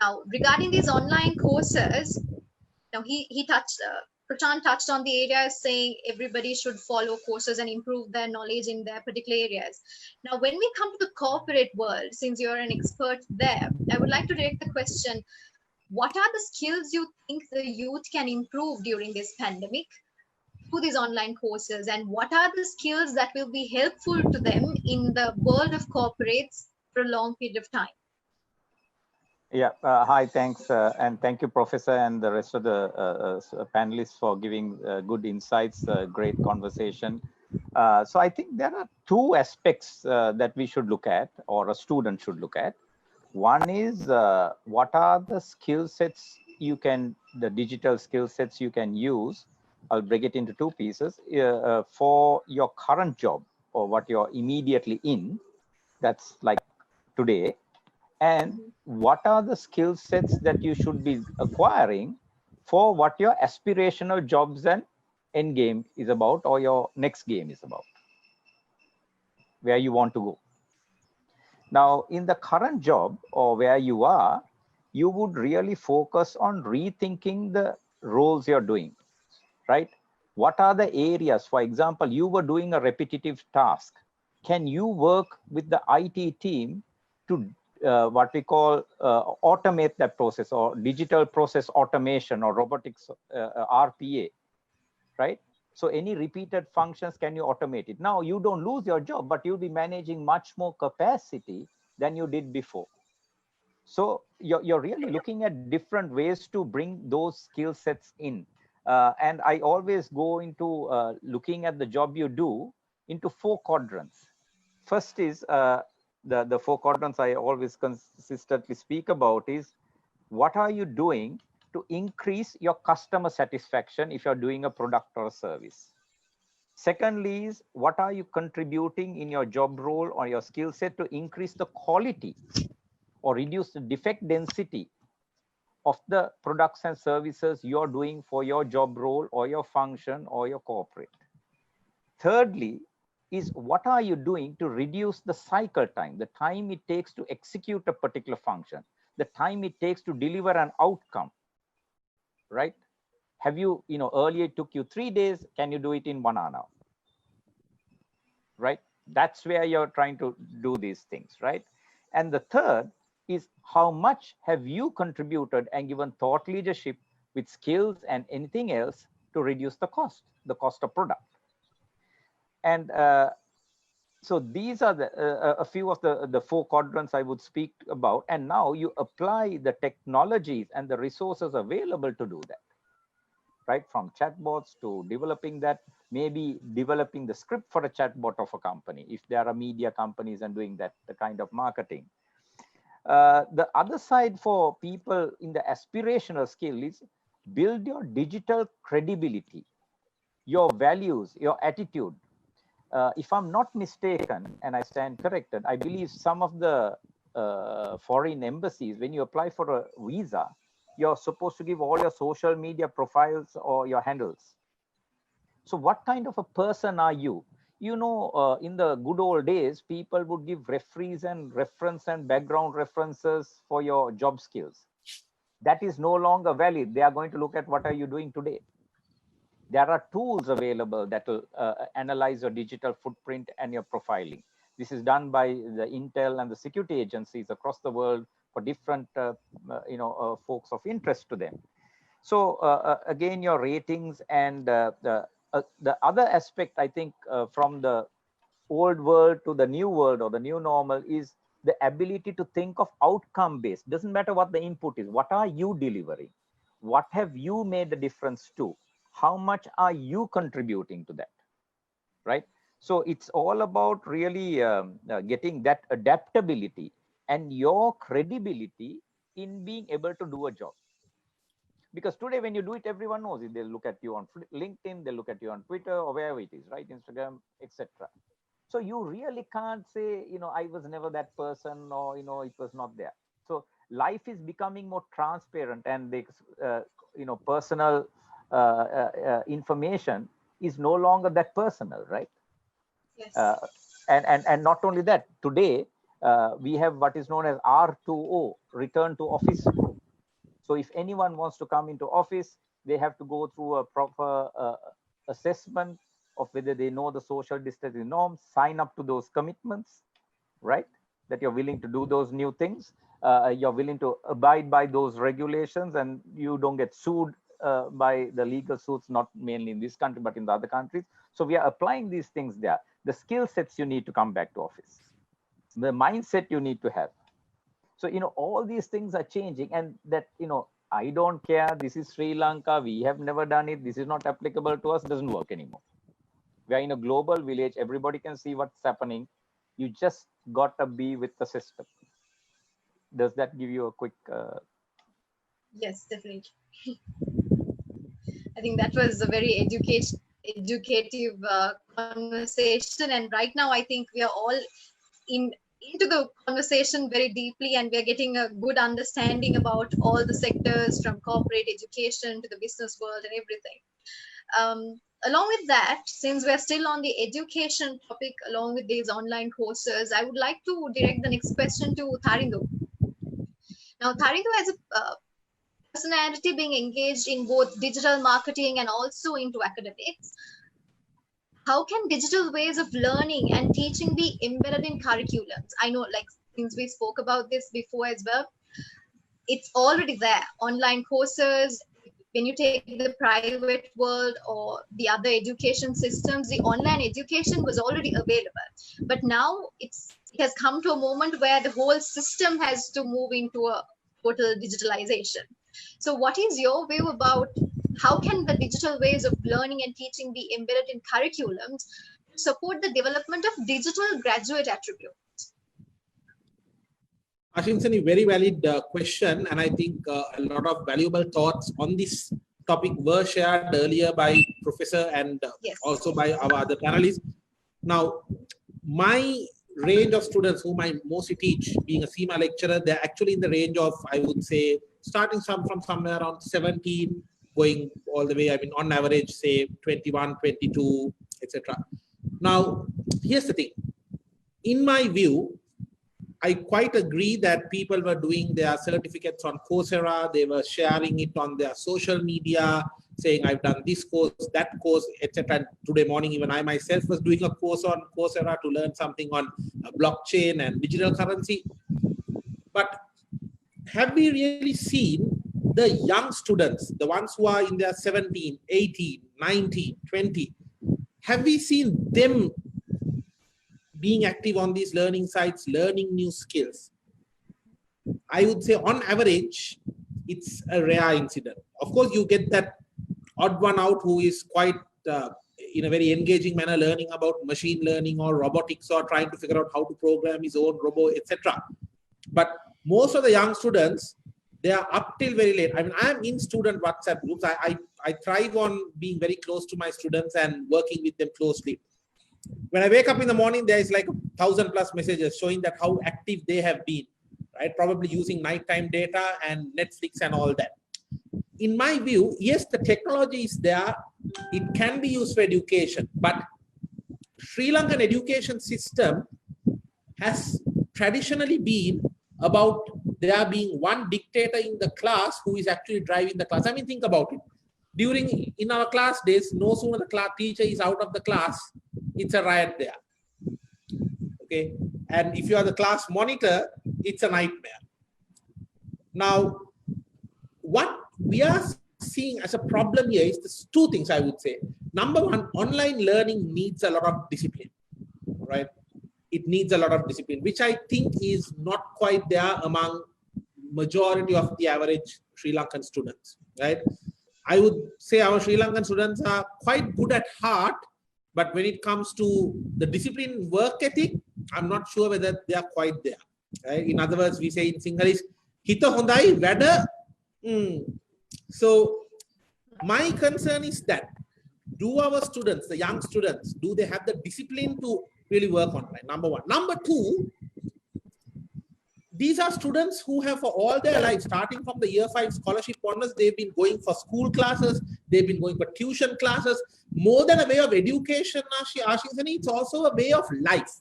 Now, regarding these online courses, now Prashant touched on the areas saying everybody should follow courses and improve their knowledge in their particular areas. Now, when we come to the corporate world, since you're an expert there, I would like to direct the question, what are the skills you think the youth can improve during this pandemic through these online courses, and what are the skills that will be helpful to them in the world of corporates for a long period of time? Yeah, hi, thanks. And thank you, Professor, and the rest of the panelists for giving good insights, great conversation. So I think there are two aspects that we should look at, or a student should look at. One is what are the skill sets the digital skill sets you can use. I'll break it into two pieces for your current job or what you're immediately in. That's like today. And what are the skill sets that you should be acquiring for what your aspirational jobs and end game is about, or your next game is about, where you want to go. Now, in the current job or where you are, you would really focus on rethinking the roles you're doing, right? What are the areas? For example, you were doing a repetitive task. Can you work with the IT team to what we call automate that process, or digital process automation, or robotics, RPA, right? So any repeated functions, can you automate it? Now you don't lose your job, but you'll be managing much more capacity than you did before. So you're really looking at different ways to bring those skill sets in. And I always go into looking at the job you do into 4 quadrants. First is the 4 quadrants I always consistently speak about is, what are you doing to increase your customer satisfaction if you're doing a product or a service? Secondly is, what are you contributing in your job role or your skill set to increase the quality or reduce the defect density of the products and services you're doing for your job role or your function or your corporate? Thirdly is, what are you doing to reduce the cycle time, the time it takes to execute a particular function, the time it takes to deliver an outcome, right? Have you, earlier it took you 3 days, can you do it in 1 hour now? Right? That's where you're trying to do these things, right? And the third is, how much have you contributed and given thought leadership with skills and anything else to reduce the cost of product? And so these are a few of the 4 quadrants I would speak about. And now you apply the technologies and the resources available to do that, right? From chatbots to developing that, maybe developing the script for a chatbot of a company, if there are media companies and doing that, the kind of marketing. The other side for people in the aspirational skill is, build your digital credibility, your values, your attitude. If I'm not mistaken, and I stand corrected, I believe some of the foreign embassies, when you apply for a visa, you're supposed to give all your social media profiles or your handles. So what kind of a person are you? In the good old days, people would give referees and reference and background references for your job skills. That is no longer valid. They are going to look at what are you doing today. There are tools available that will analyze your digital footprint and your profiling. This is done by the Intel and the security agencies across the world for different folks of interest to them. So again, your ratings and the other aspect, I think, from the old world to the new world or the new normal, is the ability to think of outcome based. Doesn't matter what the input is. What are you delivering? What have you made a difference to? How much are you contributing to that, right? So it's all about really getting that adaptability and your credibility in being able to do a job. Because today when you do it, everyone knows it. They'll look at you on LinkedIn, they'll look at you on Twitter or wherever it is, right? Instagram, etc. So you really can't say, I was never that person, or, it was not there. So life is becoming more transparent, and the, personal information is no longer that personal, right? Yes. And not only that, today we have what is known as R2O, return to office. So if anyone wants to come into office, they have to go through a proper assessment of whether they know the social distancing norms, sign up to those commitments, right? That you're willing to do those new things, you're willing to abide by those regulations, and you don't get sued by the legal suits, not mainly in this country, but in the other countries. So we are applying these things there. The skill sets you need to come back to office, the mindset you need to have. So, all these things are changing, and that, I don't care, this is Sri Lanka, we have never done it, this is not applicable to us, doesn't work anymore. We are in a global village, everybody can see what's happening. You just got to be with the system. Does that give you a quick... Yes, definitely. I think that was a very educative conversation. And right now, I think we are all into the conversation very deeply, and we are getting a good understanding about all the sectors, from corporate education to the business world and everything. Along with that, since we're still on the education topic, along with these online courses, I would like to direct the next question to Tharindu. Now, Tharindu has a personality being engaged in both digital marketing and also into academics. How can digital ways of learning and teaching be embedded in curriculums? I know, since we spoke about this before as well, it's already there. Online courses, when you take the private world or the other education systems, the online education was already available. But now it has come to a moment where the whole system has to move into a total digitalization. So what is your view about how can the digital ways of learning and teaching be embedded in curriculums to support the development of digital graduate attributes? Ashimsani, very valid question, and I think a lot of valuable thoughts on this topic were shared earlier by Professor and Yes. also by our other panelists. Now, my range of students whom I mostly teach, being a CIMA lecturer, they're actually in the range of, I would say, starting from somewhere around 17, going all the way, on average, say 21, 22, etc. Now, here's the thing. In my view, I quite agree that people were doing their certificates on Coursera. They were sharing it on their social media, saying, I've done this course, that course, etc. Today morning, even I myself was doing a course on Coursera to learn something on blockchain and digital currency. But have we really seen the young students, the ones who are in their 17, 18, 19, 20, have we seen them being active on these learning sites, learning new skills? I would say on average, it's a rare incident. Of course, you get that odd one out who is quite, in a very engaging manner, learning about machine learning or robotics or trying to figure out how to program his own robot, etc. But most of the young students, they are up till very late. I am in student WhatsApp groups. I thrive on being very close to my students and working with them closely. When I wake up in the morning, there is like 1,000+ messages showing that how active they have been, right? Probably using nighttime data and Netflix and all that. In my view, yes, the technology is there. It can be used for education, but Sri Lankan education system has traditionally been about there being one dictator in the class who is actually driving the class. Think about it. In our class days, no sooner the class teacher is out of the class, it's a riot there. Okay, and if you are the class monitor, it's a nightmare. Now, what we are seeing as a problem here is two things, I would say. Number one, online learning needs a lot of discipline, right? It needs a lot of discipline, which I think is not quite there among majority of the average Sri Lankan students, right? I would say our Sri Lankan students are quite good at heart, but when it comes to the discipline work ethic, I'm not sure whether they are quite there. Right? In other words, we say in Sinhalese, "Hita hondai wada." So my concern is that, do our students, the young students, do they have the discipline to really work online? Number one. Number two, these are students who have for all their life, starting from the year 5 scholarship honors, they've been going for school classes, they've been going for tuition classes. More than a way of education, Ashinsani, it's also a way of life.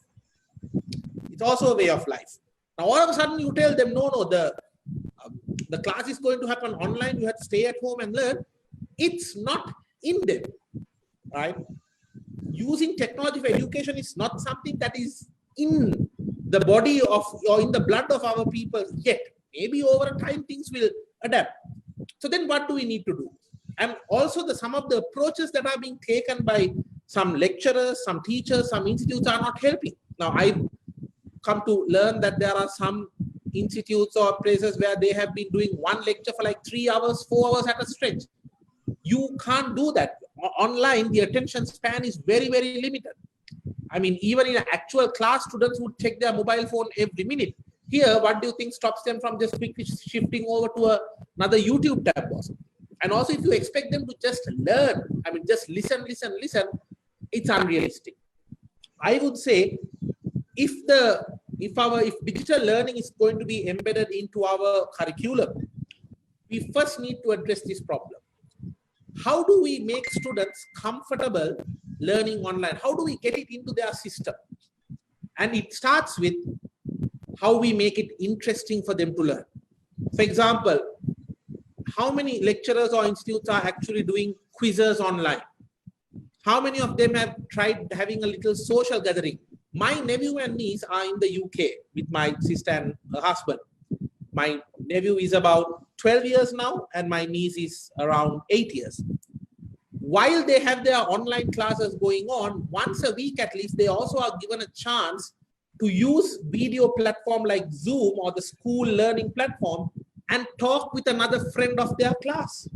It's also a way of life. Now, all of a sudden you tell them, no, the class is going to happen online, you have to stay at home and learn. It's not in them, right? Using technology for education is not something that is in the body of or in the blood of our people yet. Maybe over time things will adapt. So then what do we need to do? And also some of the approaches that are being taken by some lecturers, some teachers, some institutes are not helping. Now I've come to learn that there are some institutes or places where they have been doing one lecture for like 3 hours, 4 hours at a stretch. You can't do that. Online, the attention span is very, very limited. I mean, even in an actual class, students would check their mobile phone every minute. Here, what do you think stops them from just quickly shifting over to another YouTube tab also? And also, if you expect them to just learn, I mean, just listen, it's unrealistic. I would say, if digital learning is going to be embedded into our curriculum, we first need to address this problem. How do we make students comfortable learning online? How do we get it into their system? And it starts with how we make it interesting for them to learn. For example, how many lecturers or institutes are actually doing quizzes online? How many of them have tried having a little social gathering? My nephew and niece are in the UK with my sister and her husband. My nephew is about 12 years now, and my niece is around 8 years. While they have their online classes going on, once a week at least, they also are given a chance to use video platform like Zoom or the school learning platform and talk with another friend of their class.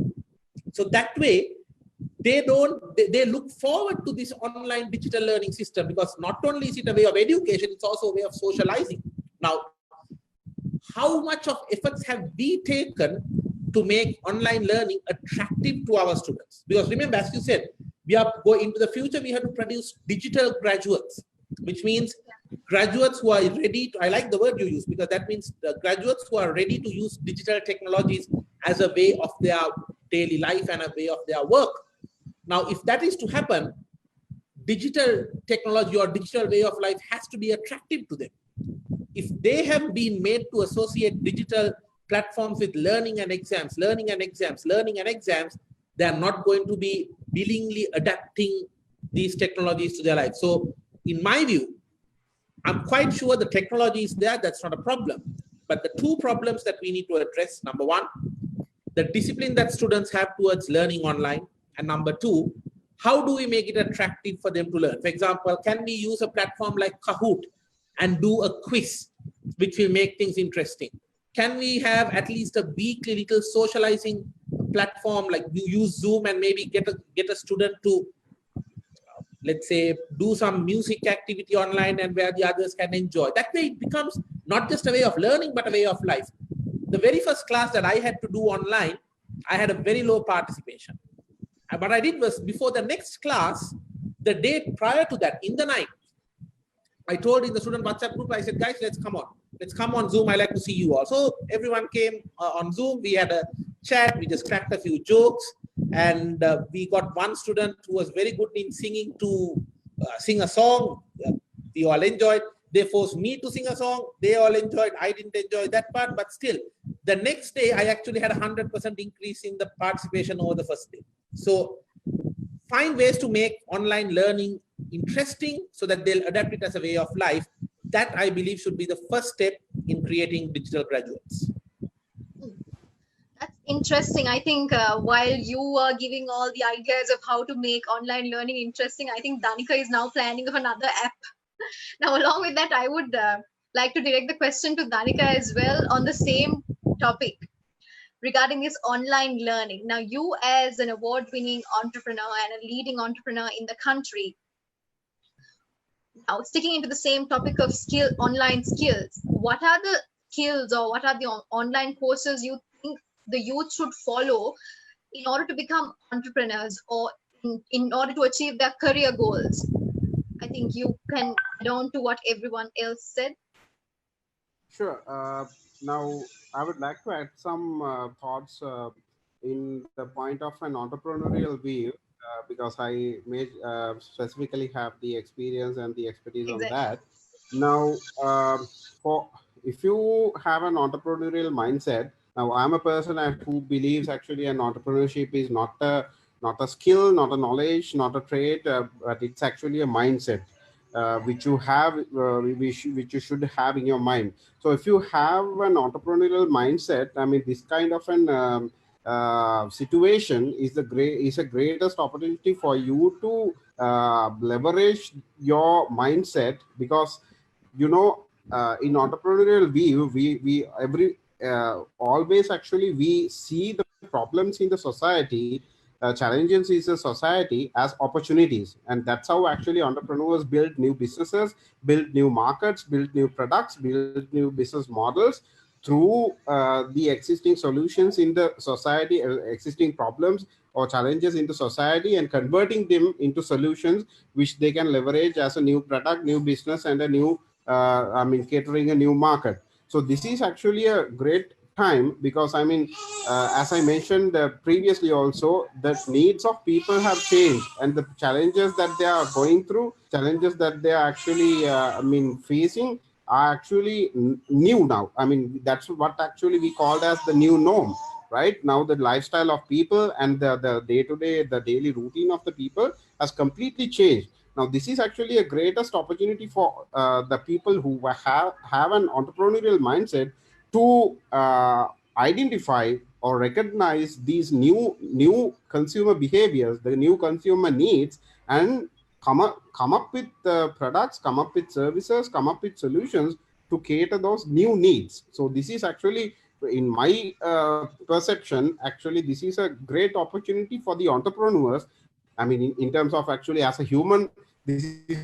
So that way, they look forward to this online digital learning system, because not only is it a way of education, it's also a way of socializing. Now, how much of efforts have we taken to make online learning attractive to our students? Because remember, as you said, we are going into the future, we have to produce digital graduates, which means graduates who are ready to, I like the word you use, because that means the graduates who are ready to use digital technologies as a way of their daily life and a way of their work. Now, if that is to happen, digital technology or digital way of life has to be attractive to them. If they have been made to associate digital platforms with learning and exams, they are not going to be willingly adapting these technologies to their life. So in my view, I'm quite sure the technology is there, that's not a problem. But the two problems that we need to address, number one, the discipline that students have towards learning online, and number two, how do we make it attractive for them to learn? For example, can we use a platform like Kahoot and do a quiz, which will make things interesting? Can we have at least a weekly little socializing platform, like you use Zoom and maybe get a student to, let's say, do some music activity online and where the others can enjoy. That way it becomes not just a way of learning, but a way of life. The very first class that I had to do online, I had a very low participation. What I did was, before the next class, the day prior to that, in the night, I told in the student WhatsApp group, I said, guys, let's come on Zoom. I like to see you all. So everyone came on Zoom. We had a chat. We just cracked a few jokes. And we got one student who was very good in singing to sing a song. We all enjoyed. They forced me to sing a song. They all enjoyed. I didn't enjoy that part. But still, the next day, I actually had a 100% increase in the participation over the first day. So find ways to make online learning interesting so that they'll adapt it as a way of life. That, I believe, should be the first step in creating digital graduates. That's interesting. I think while you are giving all the ideas of how to make online learning interesting, I think Danika is now planning of another app. Now, along with that, I would like to direct the question to Danika as well on the same topic regarding this online learning. Now, you as an award-winning entrepreneur and a leading entrepreneur in the country, now sticking into the same topic of online skills, what are the skills or what are the online courses you think the youth should follow in order to become entrepreneurs or in order to achieve their career goals? I think you can add on to what everyone else said. Sure. Now, I would like to add some thoughts in the point of an entrepreneurial view, because I may specifically have the experience and the expertise on Exactly. that. Now, for if you have an entrepreneurial mindset, now I'm a person who believes actually an entrepreneurship is not a skill, not a knowledge, not a trade, but it's actually a mindset which you have, which you should have in your mind. So if you have an entrepreneurial mindset, I mean, this kind of an situation is a greatest opportunity for you to leverage your mindset, because in entrepreneurial view, we every always actually we see the problems in the society, challenges in the society as opportunities, and that's how actually entrepreneurs build new businesses, build new markets, build new products, build new business models through the existing solutions in the society, existing problems or challenges in the society, and converting them into solutions which they can leverage as a new product, new business, and a new catering a new market. So this is actually a great time, because I mean, as I mentioned previously also, the needs of people have changed, and the challenges that they are going through, challenges that they are actually facing, are actually new now. I mean, that's what actually we called as the new norm. Right now, the lifestyle of people and the day-to-day, the daily routine of the people has completely changed. Now, this is actually a greatest opportunity for the people who have an entrepreneurial mindset to identify or recognize these new consumer behaviors, the new consumer needs, and come up with products, come up with services, come up with solutions to cater those new needs. So this is actually, in my perception, actually this is a great opportunity for the entrepreneurs. I mean, in terms of actually as a human, this is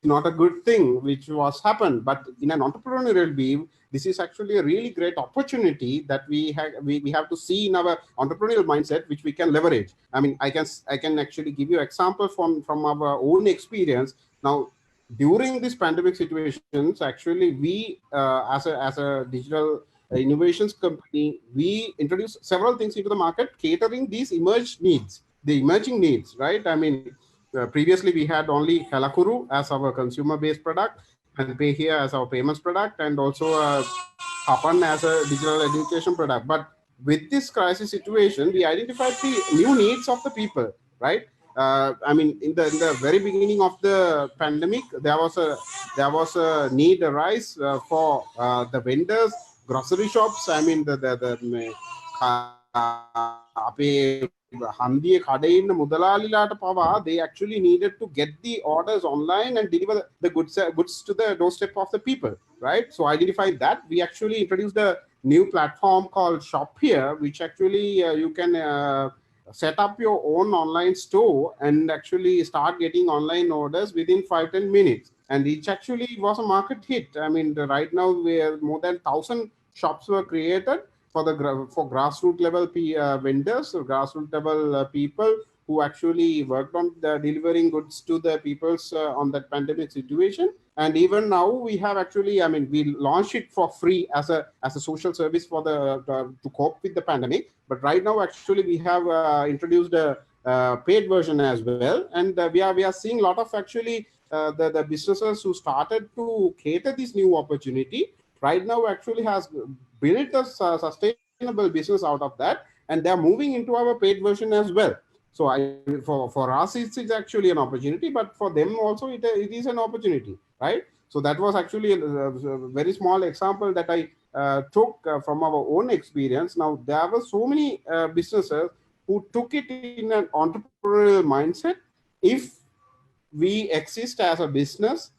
not a good thing which was happened, but in an entrepreneurial view, this is actually a really great opportunity that we have to see in our entrepreneurial mindset, which we can leverage. I mean, I can actually give you example from our own experience. Now, during this pandemic situations, actually we as a digital innovations company, we introduced several things into the market catering these emerging needs, right? I mean, previously we had only Helakuru as our consumer based product, and Pay Here as our payments product, and also Hapan as a digital education product. But with this crisis situation, we identified the new needs of the people, right? I mean, in the very beginning of the pandemic, there was a need arise for the vendors, grocery shops. I mean, they actually needed to get the orders online and deliver the goods to the doorstep of the people, right? So identify that, we actually introduced a new platform called Shop Here, which actually you can set up your own online store and actually start getting online orders within 5-10 minutes, and it actually was a market hit. I mean, right now where more than 1,000 shops were created for grassroots level vendors, or grassroots level people who actually worked on delivering goods to the peoples on that pandemic situation. And even now we have actually, I mean, we launched it for free as a social service for to cope with the pandemic. But right now actually we have introduced a paid version as well, and we are seeing a lot of actually the businesses who started to cater this new opportunity right now actually has built a sustainable business out of that, and they're moving into our paid version as well. So for us it's actually an opportunity, but for them also it is an opportunity, right? So that was actually a very small example that I took from our own experience. Now there were so many businesses who took it in an entrepreneurial mindset. If we exist as a business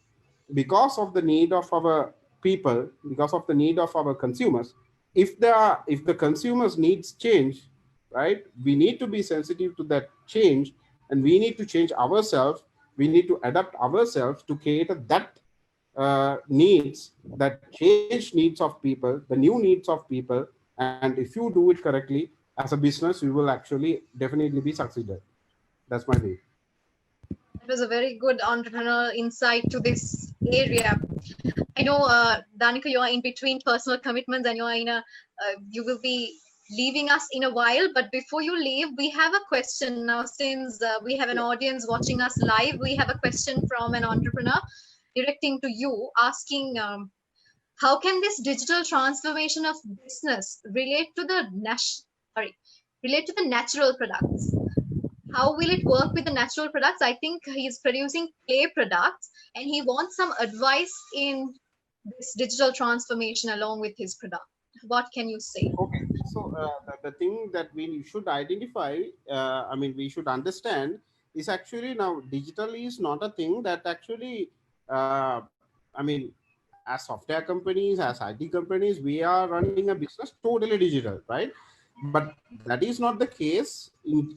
because of the need of our people, because of the need of our consumers, if the consumers needs change, right, we need to be sensitive to that change, and we need to change ourselves, we need to adapt ourselves to cater that needs, that change needs of people, the new needs of people. And if you do it correctly as a business, you will actually definitely be succeeded. That's my view. It was a very good entrepreneurial insight to this area. I know, Danica, you are in between personal commitments and you are in a, you will be leaving us in a while. But before you leave, we have a question now. Since we have an audience watching us live, we have a question from an entrepreneur directing to you, asking, how can this digital transformation of business relate to the relate to the natural products? How will it work with the natural products? I think he's producing clay products and he wants some advice in this digital transformation along with his product. What can you say? Okay, so the thing that we should identify, we should understand is actually now digital is not a thing that actually, uh, I mean, as software companies, as IT companies, we are running a business totally digital, right? But that is not the case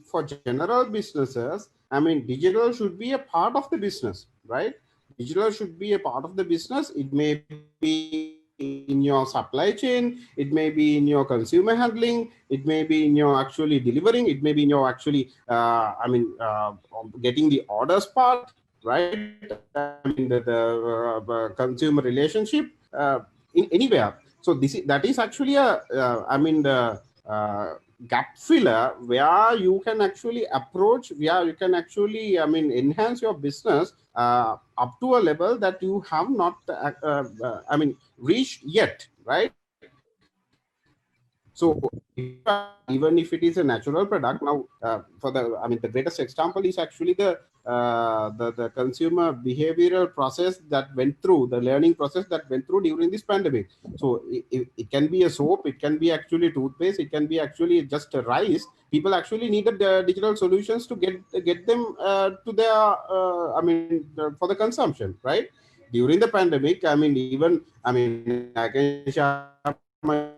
for general businesses. I mean, digital should be a part of the business, right? Digital should be a part of the business. It may be in your supply chain, it may be in your consumer handling, it may be in your actually delivering, it may be in your actually, getting the orders part, right? I mean, the consumer relationship in anywhere. So that is actually a, gap filler where you can actually approach, where you can actually, enhance your business up to a level that you have not, reached yet, right? So even if it is a natural product, now the greatest example is actually the consumer behavioral process that went through, the learning process that went through during this pandemic. So it can be a soap, it can be actually toothpaste, it can be actually just a rice. People actually needed digital solutions to get them to their for the consumption, right? During the pandemic, I can share my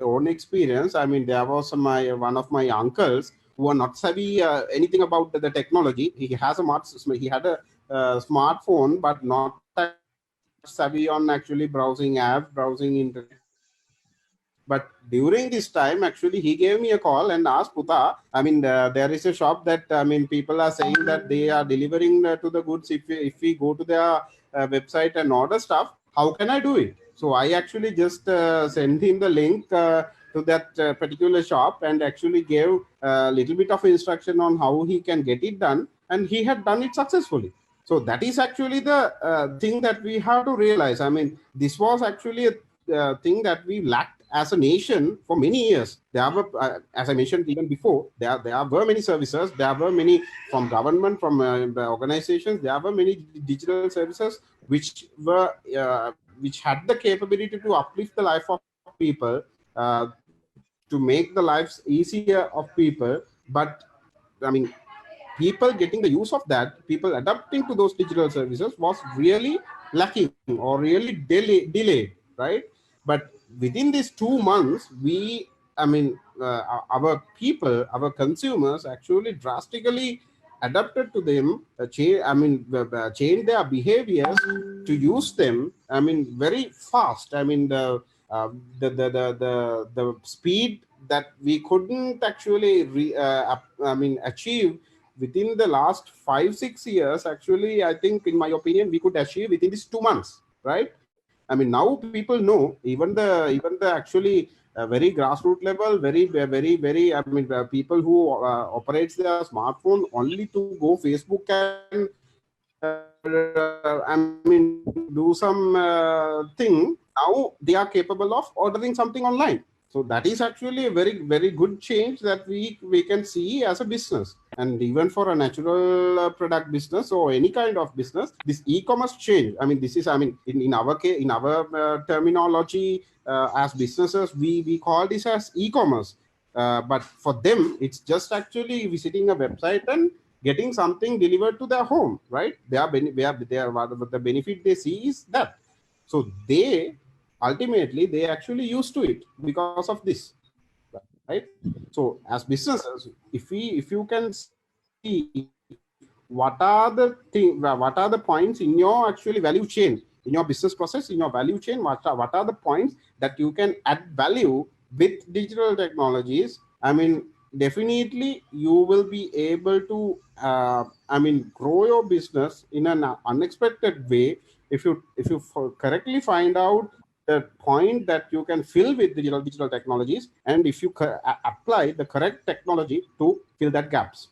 own experience. I mean, there was one of my uncles who are not savvy anything about the technology. He had a smartphone, but not savvy on actually browsing apps, browsing internet. But during this time, actually, he gave me a call and asked, Puta, there is a shop that, people are saying that they are delivering to the goods if we go to their website and order stuff. How can I do it? So I actually just sent him the link to that particular shop and actually gave a little bit of instruction on how he can get it done. And he had done it successfully. So that is actually the thing that we have to realize. I mean, this was actually a thing that we lacked as a nation for many years. There were, as I mentioned even before, there were many services. There were many from government, from organizations. There were many digital services which had the capability to uplift the life of people, to make the lives easier of people. But I mean, people getting the use of that, people adapting to those digital services was really lacking or really delayed, right? But within these 2 months, our people, our consumers actually drastically adapted to them, change their behaviors to use them. I mean, very fast. I mean, the speed that we couldn't actually achieve within the last 5-6 years, actually, I think, in my opinion, we could achieve within these 2 months, right? I mean, now people know, even the actually very grassroots level, very, people who operates their smartphone only to go Facebook and do some thing. Now they are capable of ordering something online. So that is actually a very, very good change that we can see as a business. And even for a natural product business or any kind of business, this e-commerce change, I mean, this is, in our case, in our terminology as businesses, we call this as e-commerce. But for them, it's just actually visiting a website and getting something delivered to their home, right? The benefit they see is that. So ultimately, they actually used to it because of this, right? So as businesses, if you can see what are the points in your actually value chain, in your business process, in your value chain, what are the points that you can add value with digital technologies, I mean, definitely you will be able to grow your business in an unexpected way, if you correctly find out the point that you can fill with digital technologies, and if you apply the correct technology to fill that gaps.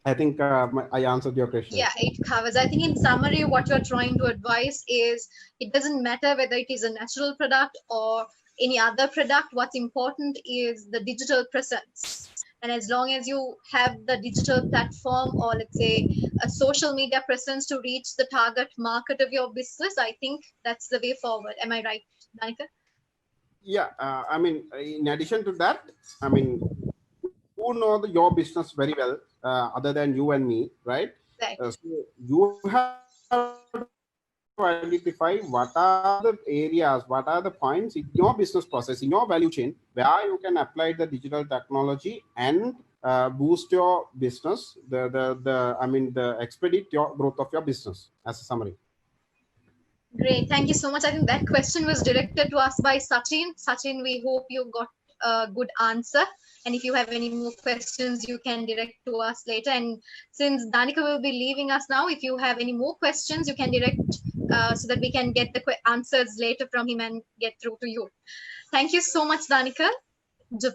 I think I answered your question. Yeah, it covers. I think in summary, what you're trying to advise is it doesn't matter whether it is a natural product or any other product. What's important is the digital presence. And as long as you have the digital platform, or let's say a social media presence to reach the target market of your business, I think that's the way forward. Am I right, Danika? Yeah, I mean, in addition to that, I mean, who know your business very well, other than you and me, right? Right. So you have to identify what are the areas, what are the points in your business process, in your value chain, where you can apply the digital technology and boost your business, the expedite your growth of your business, as a summary. Great. Thank you so much. I think that question was directed to us by Sachin. Sachin, we hope you got a good answer. And if you have any more questions, you can direct to us later. And since Danika will be leaving us now, if you have any more questions, you can direct so that we can get the answers later from him and get through to you. Thank you so much, Danika,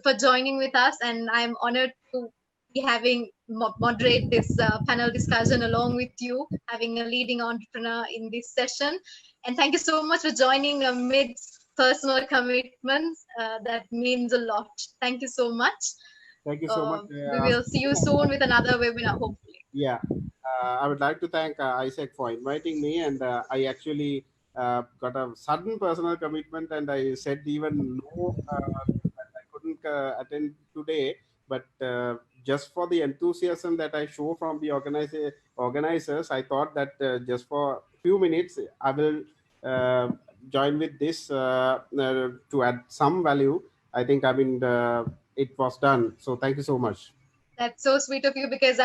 for joining with us. And I'm honored to be having moderate this panel discussion along with you, having a leading entrepreneur in this session. And thank you so much for joining amidst personal commitments. That means a lot. Thank you so much. Thank you so much. We will see you soon with another webinar, hopefully. Yeah, I would like to thank AIESEC for inviting me, and I actually got a sudden personal commitment, and I said even no, that I couldn't attend today, but just for the enthusiasm that I show from the organizers, I thought that just for a few minutes, I will join with this to add some value. I think, I mean, it was done. So thank you so much. That's so sweet of you, because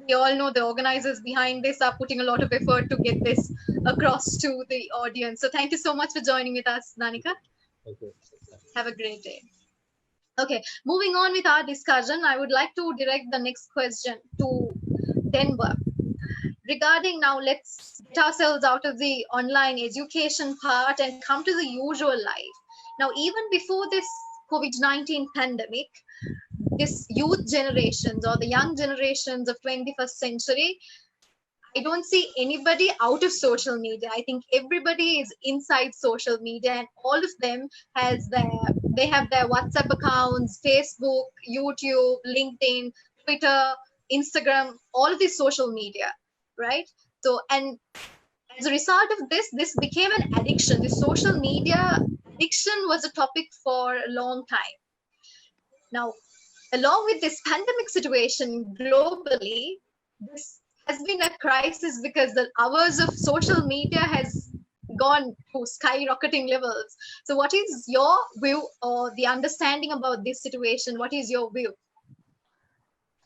we all know the organizers behind this are putting a lot of effort to get this across to the audience. So thank you so much for joining with us, Danika. Thank you. Have a great day. Okay, moving on with our discussion, I would like to direct the next question to Denver. Regarding now, let's get ourselves out of the online education part and come to the usual life. Now, even before this COVID-19 pandemic, this youth generations or the young generations of 21st century, I don't see anybody out of social media. I think everybody is inside social media, and all of them they have their WhatsApp accounts, Facebook, YouTube, LinkedIn, Twitter, Instagram, all of these social media, right? So, and as a result of this became an addiction. The social media addiction was a topic for a long time. Now, along with this pandemic situation globally, this has been a crisis because the hours of social media has gone to skyrocketing levels. So what is your view or the understanding about this situation? What is your view?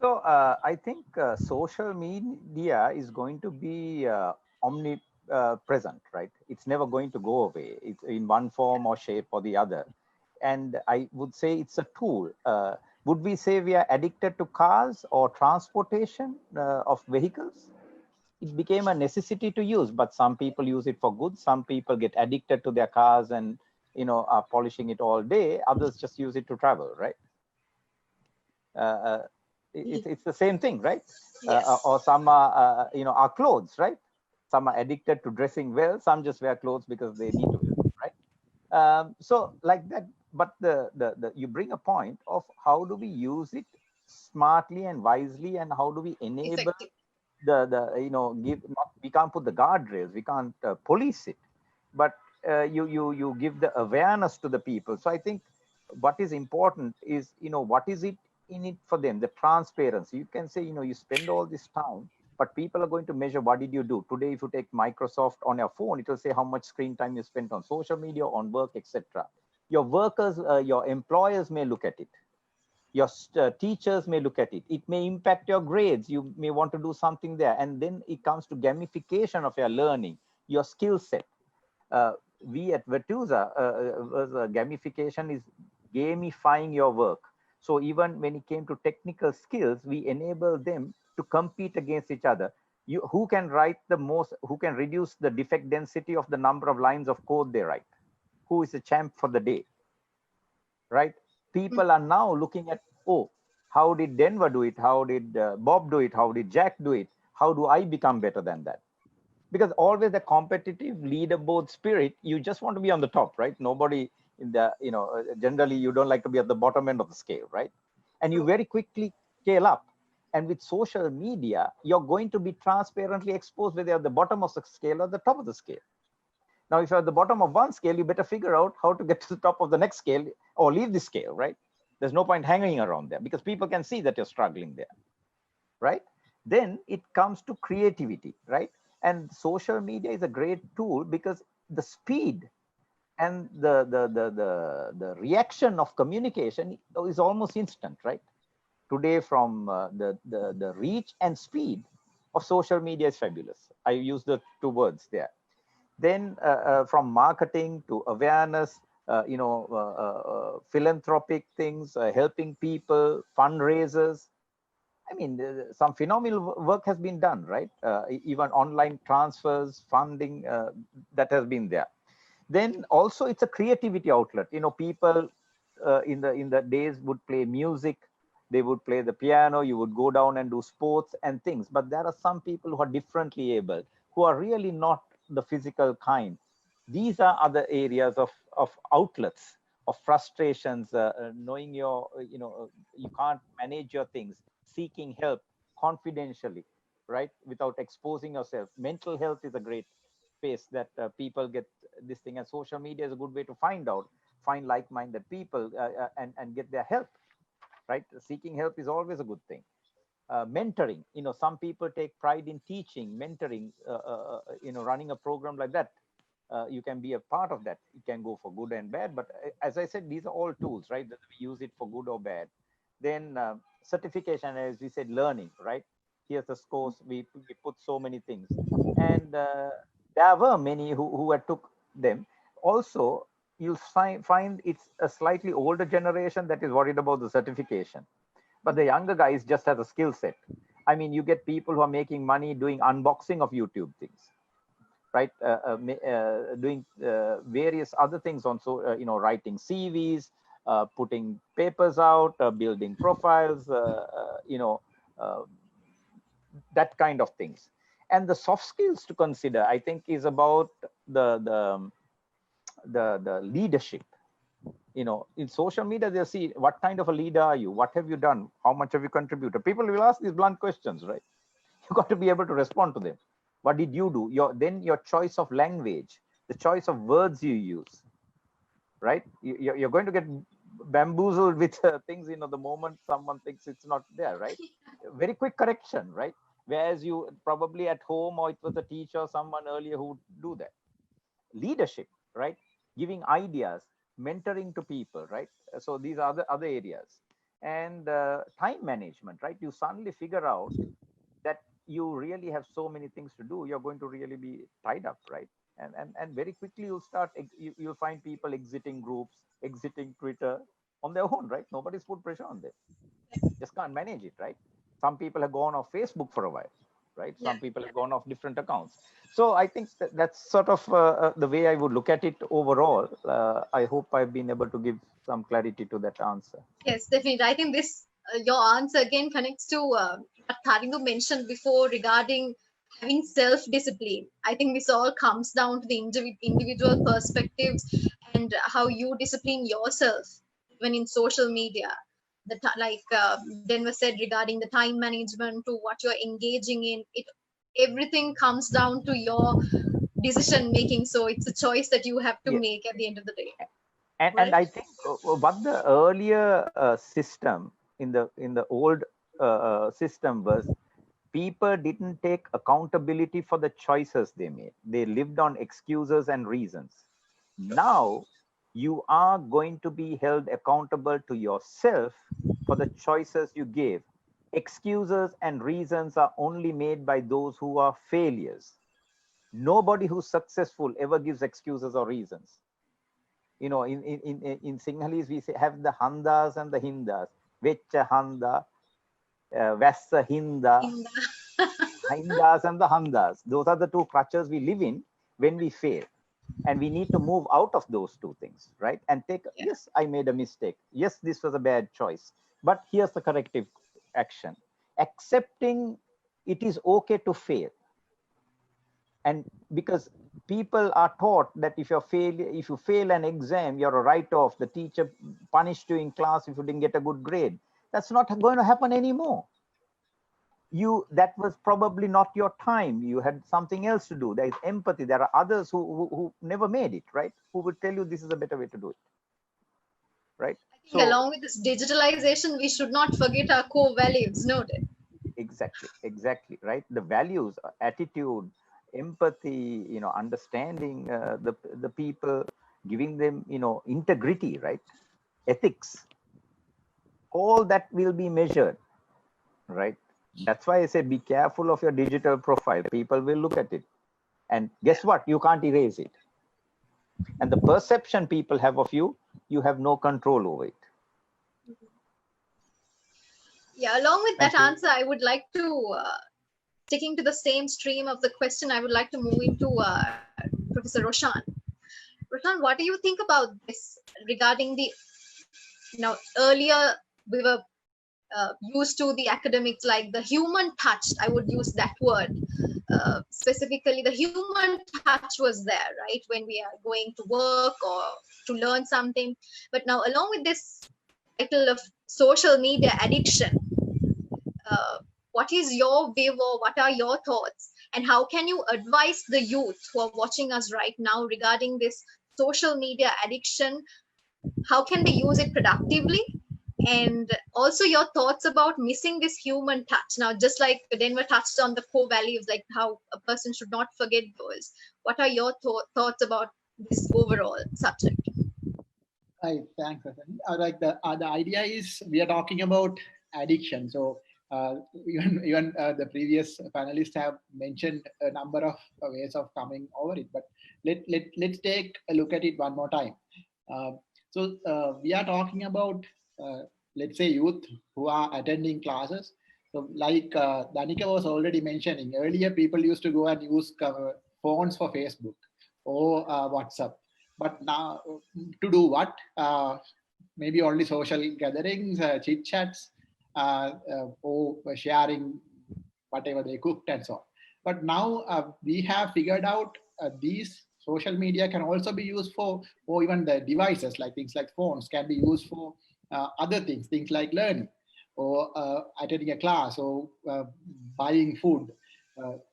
So I think social media is going to be omnipresent, right? It's never going to go away. It's in one form or shape or the other. And I would say it's a tool. Would we say we are addicted to cars or transportation of vehicles? It became a necessity to use, but some people use it for good. Some people get addicted to their cars and, you know, are polishing it all day. Others just use it to travel, right? It's the same thing, right? Yes. Or some are, you know, our clothes, right? Some are addicted to dressing well. Some just wear clothes because they need to, right? So like that. But you bring a point of how do we use it smartly and wisely, and how do we enable we can't put the guardrails, we can't police it, but you give the awareness to the people. So I think what is important is, you know, what is it in it for them, the transparency. You can say, you know, you spend all this time, but people are going to measure what did you do today. If you take Microsoft on your phone, it will say how much screen time you spent on social media, on work, etc. Your workers, your employers may look at it. Your teachers may look at it. It may impact your grades. You may want to do something there. And then it comes to gamification of your learning, your skill set. We at Virtusa, gamification is gamifying your work. So even when it came to technical skills, we enable them to compete against each other. who can write the most, who can reduce the defect density of the number of lines of code they write, who is a champ for the day, right? People are now looking at, oh, how did Denver do it? How did Bob do it? How did Jack do it? How do I become better than that? Because always the competitive leaderboard spirit, you just want to be on the top, right? Nobody in the, generally you don't like to be at the bottom end of the scale, right? And you very quickly scale up. And with social media, you're going to be transparently exposed whether you're at the bottom of the scale or the top of the scale. Now, if you're at the bottom of one scale, you better figure out how to get to the top of the next scale or leave the scale, right? There's no point hanging around there because people can see that you're struggling there, right? Then it comes to creativity, right? And social media is a great tool because the speed and the reaction of communication is almost instant, right? Today, from the reach and speed of social media is fabulous. I use the two words there. Then from marketing to awareness, philanthropic things, helping people, fundraisers. I mean, some phenomenal work has been done, right? Even online transfers, funding, that has been there. Then also it's a creativity outlet. People in the days would play music, they would play the piano, you would go down and do sports and things. But there are some people who are differently able, who are really not the physical kind. These are other areas of outlets, of frustrations, knowing you can't manage your things, seeking help confidentially, right? Without exposing yourself. Mental health is a great space that people get this thing, and social media is a good way to find like-minded people and get their help, right? Seeking help is always a good thing. Mentoring, some people take pride in teaching, mentoring, running a program like that. You can be a part of that. It can go for good and bad, but as I said, these are all tools, right? That we use it for good or bad. Then certification, as we said, learning, right? Here's the scores. We put so many things, and there were many who had took them. Also, you'll find it's a slightly older generation that is worried about the certification, but the younger guys just has a skill set. I mean, you get people who are making money doing unboxing of YouTube things, right? Doing various other things on, writing CVs, putting papers out, building profiles, that kind of things. And the soft skills to consider, I think, is about the leadership. In social media, they'll see what kind of a leader are you? What have you done? How much have you contributed? People will ask these blunt questions, right? You got to be able to respond to them. What did you do? Then your choice of language, the choice of words you use, right? You're going to get bamboozled with things, the moment someone thinks it's not there, right? Very quick correction, right? Whereas you probably at home, or it was a teacher or someone earlier who would do that. Leadership, right? Giving ideas, mentoring to people, right? So these are the other areas. And time management, right? You suddenly figure out that you really have so many things to do. You're going to really be tied up, right? And very quickly you'll find people exiting groups, exiting Twitter on their own, right? Nobody's put pressure on them. Just can't manage it, right? Some people have gone off Facebook for a while, right? Some people have gone off different accounts. So I think that's sort of the way I would look at it overall. I hope I've been able to give some clarity to that answer. Yes, definitely. I think this your answer again connects to what Tharindu mentioned before regarding having self-discipline. I think this all comes down to the individual perspectives and how you discipline yourself when in social media. Like Denver said regarding the time management to what you're engaging in, everything comes down to your decision making. So it's a choice that you have to make at the end of the day. And I think what the earlier system in the old system was, people didn't take accountability for the choices they made. They lived on excuses and reasons. Now you are going to be held accountable to yourself for the choices you gave. Excuses and reasons are only made by those who are failures. Nobody who's successful ever gives excuses or reasons. In Sinhalese, we have the Handas and the Hindas. Vecha Handa, Vassa Hinda. Hindas and the Handas. Those are the two crutches we live in when we fail. And we need to move out of those two things, right? And take, yes, I made a mistake. Yes, this was a bad choice. But here's the corrective action. Accepting it is okay to fail. And because people are taught that if you fail an exam, you're a write-off, the teacher punished you in class if you didn't get a good grade. That's not going to happen anymore. That was probably not your time. You had something else to do. There is empathy. There are others who never made it, right? Who would tell you this is a better way to do it, right? I think along with this digitalization, we should not forget our core values, noted. Exactly, right? The values, attitude, empathy, understanding the people, giving them, integrity, right? Ethics. All that will be measured, right? That's why I say be careful of your digital profile. People will look at it. And guess what? You can't erase it. And the perception people have of you, you have no control over it. Yeah, along with that answer, I would like to, sticking to the same stream of the question, I would like to move into Professor Roshan. Roshan, what do you think about this regarding the, earlier we were used to the academics like the human touch, I would use that word. Specifically, the human touch was there, right? When we are going to work or to learn something. But now along with this title of social media addiction, what is your view or what are your thoughts? And how can you advise the youth who are watching us right now regarding this social media addiction? How can they use it productively? And also your thoughts about missing this human touch. Now, just like Denver touched on the core values, like how a person should not forget those. What are your thoughts about this overall subject? Right, thanks. Like the idea is we are talking about addiction. So even the previous panelists have mentioned a number of ways of coming over it. But let's take a look at it one more time. So we are talking about, let's say, youth who are attending classes. So like Danica was already mentioning, earlier people used to go and use phones for Facebook or WhatsApp. But now to do what? Maybe only social gatherings, chit chats, or sharing whatever they cooked and so on. But now we have figured out these social media can also be used for, or even the devices like things like phones can be used for other things like learning or attending a class or buying food,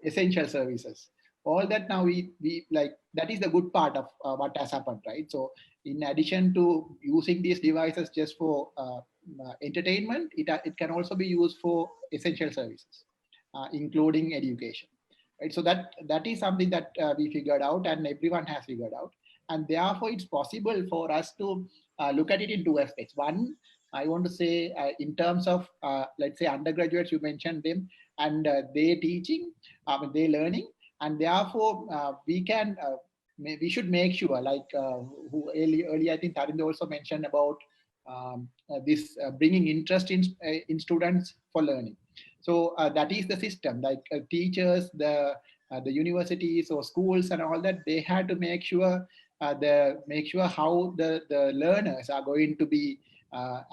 essential services. All that now we like, that is the good part of what has happened, right? So in addition to using these devices just for entertainment, it can also be used for essential services, including education. Right, so that is something that we figured out and everyone has figured out. And therefore, it's possible for us to look at it in two aspects. One, I want to say in terms of, let's say, undergraduates, you mentioned them, and they teaching, they learning. And therefore, we should make sure, like who earlier, I think Tarinder also mentioned about this bringing interest in students for learning. So that is the system, like teachers, the universities or schools and all that, they had to make sure how the learners are going to be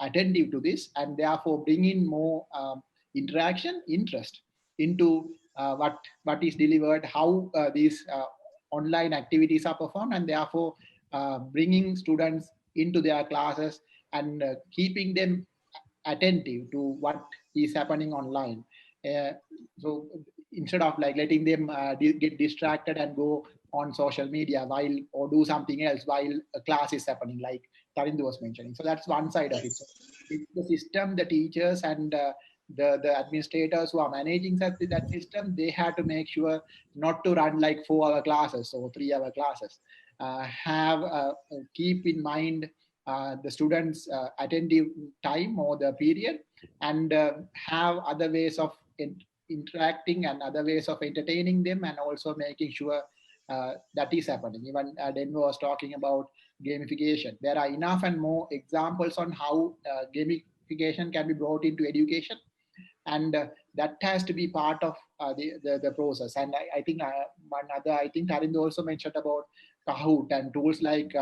attentive to this, and therefore bring in more interaction, interest into what is delivered, how these online activities are performed, and therefore bringing students into their classes and keeping them attentive to what is happening online. So instead of like letting them get distracted and go on social media or do something else while a class is happening, like Tarindu was mentioning. So that's one side of it. So it's the system, the teachers and the administrators who are managing that system, they had to make sure not to run like 4-hour classes or 3-hour classes. Keep in mind the students' attentive time or the period, and have other ways of interacting and other ways of entertaining them, and also making sure that is happening. Even Denver was talking about gamification. There are enough and more examples on how gamification can be brought into education. And that has to be part of the process. And I think one other, I think Tarind also mentioned about Kahoot and tools like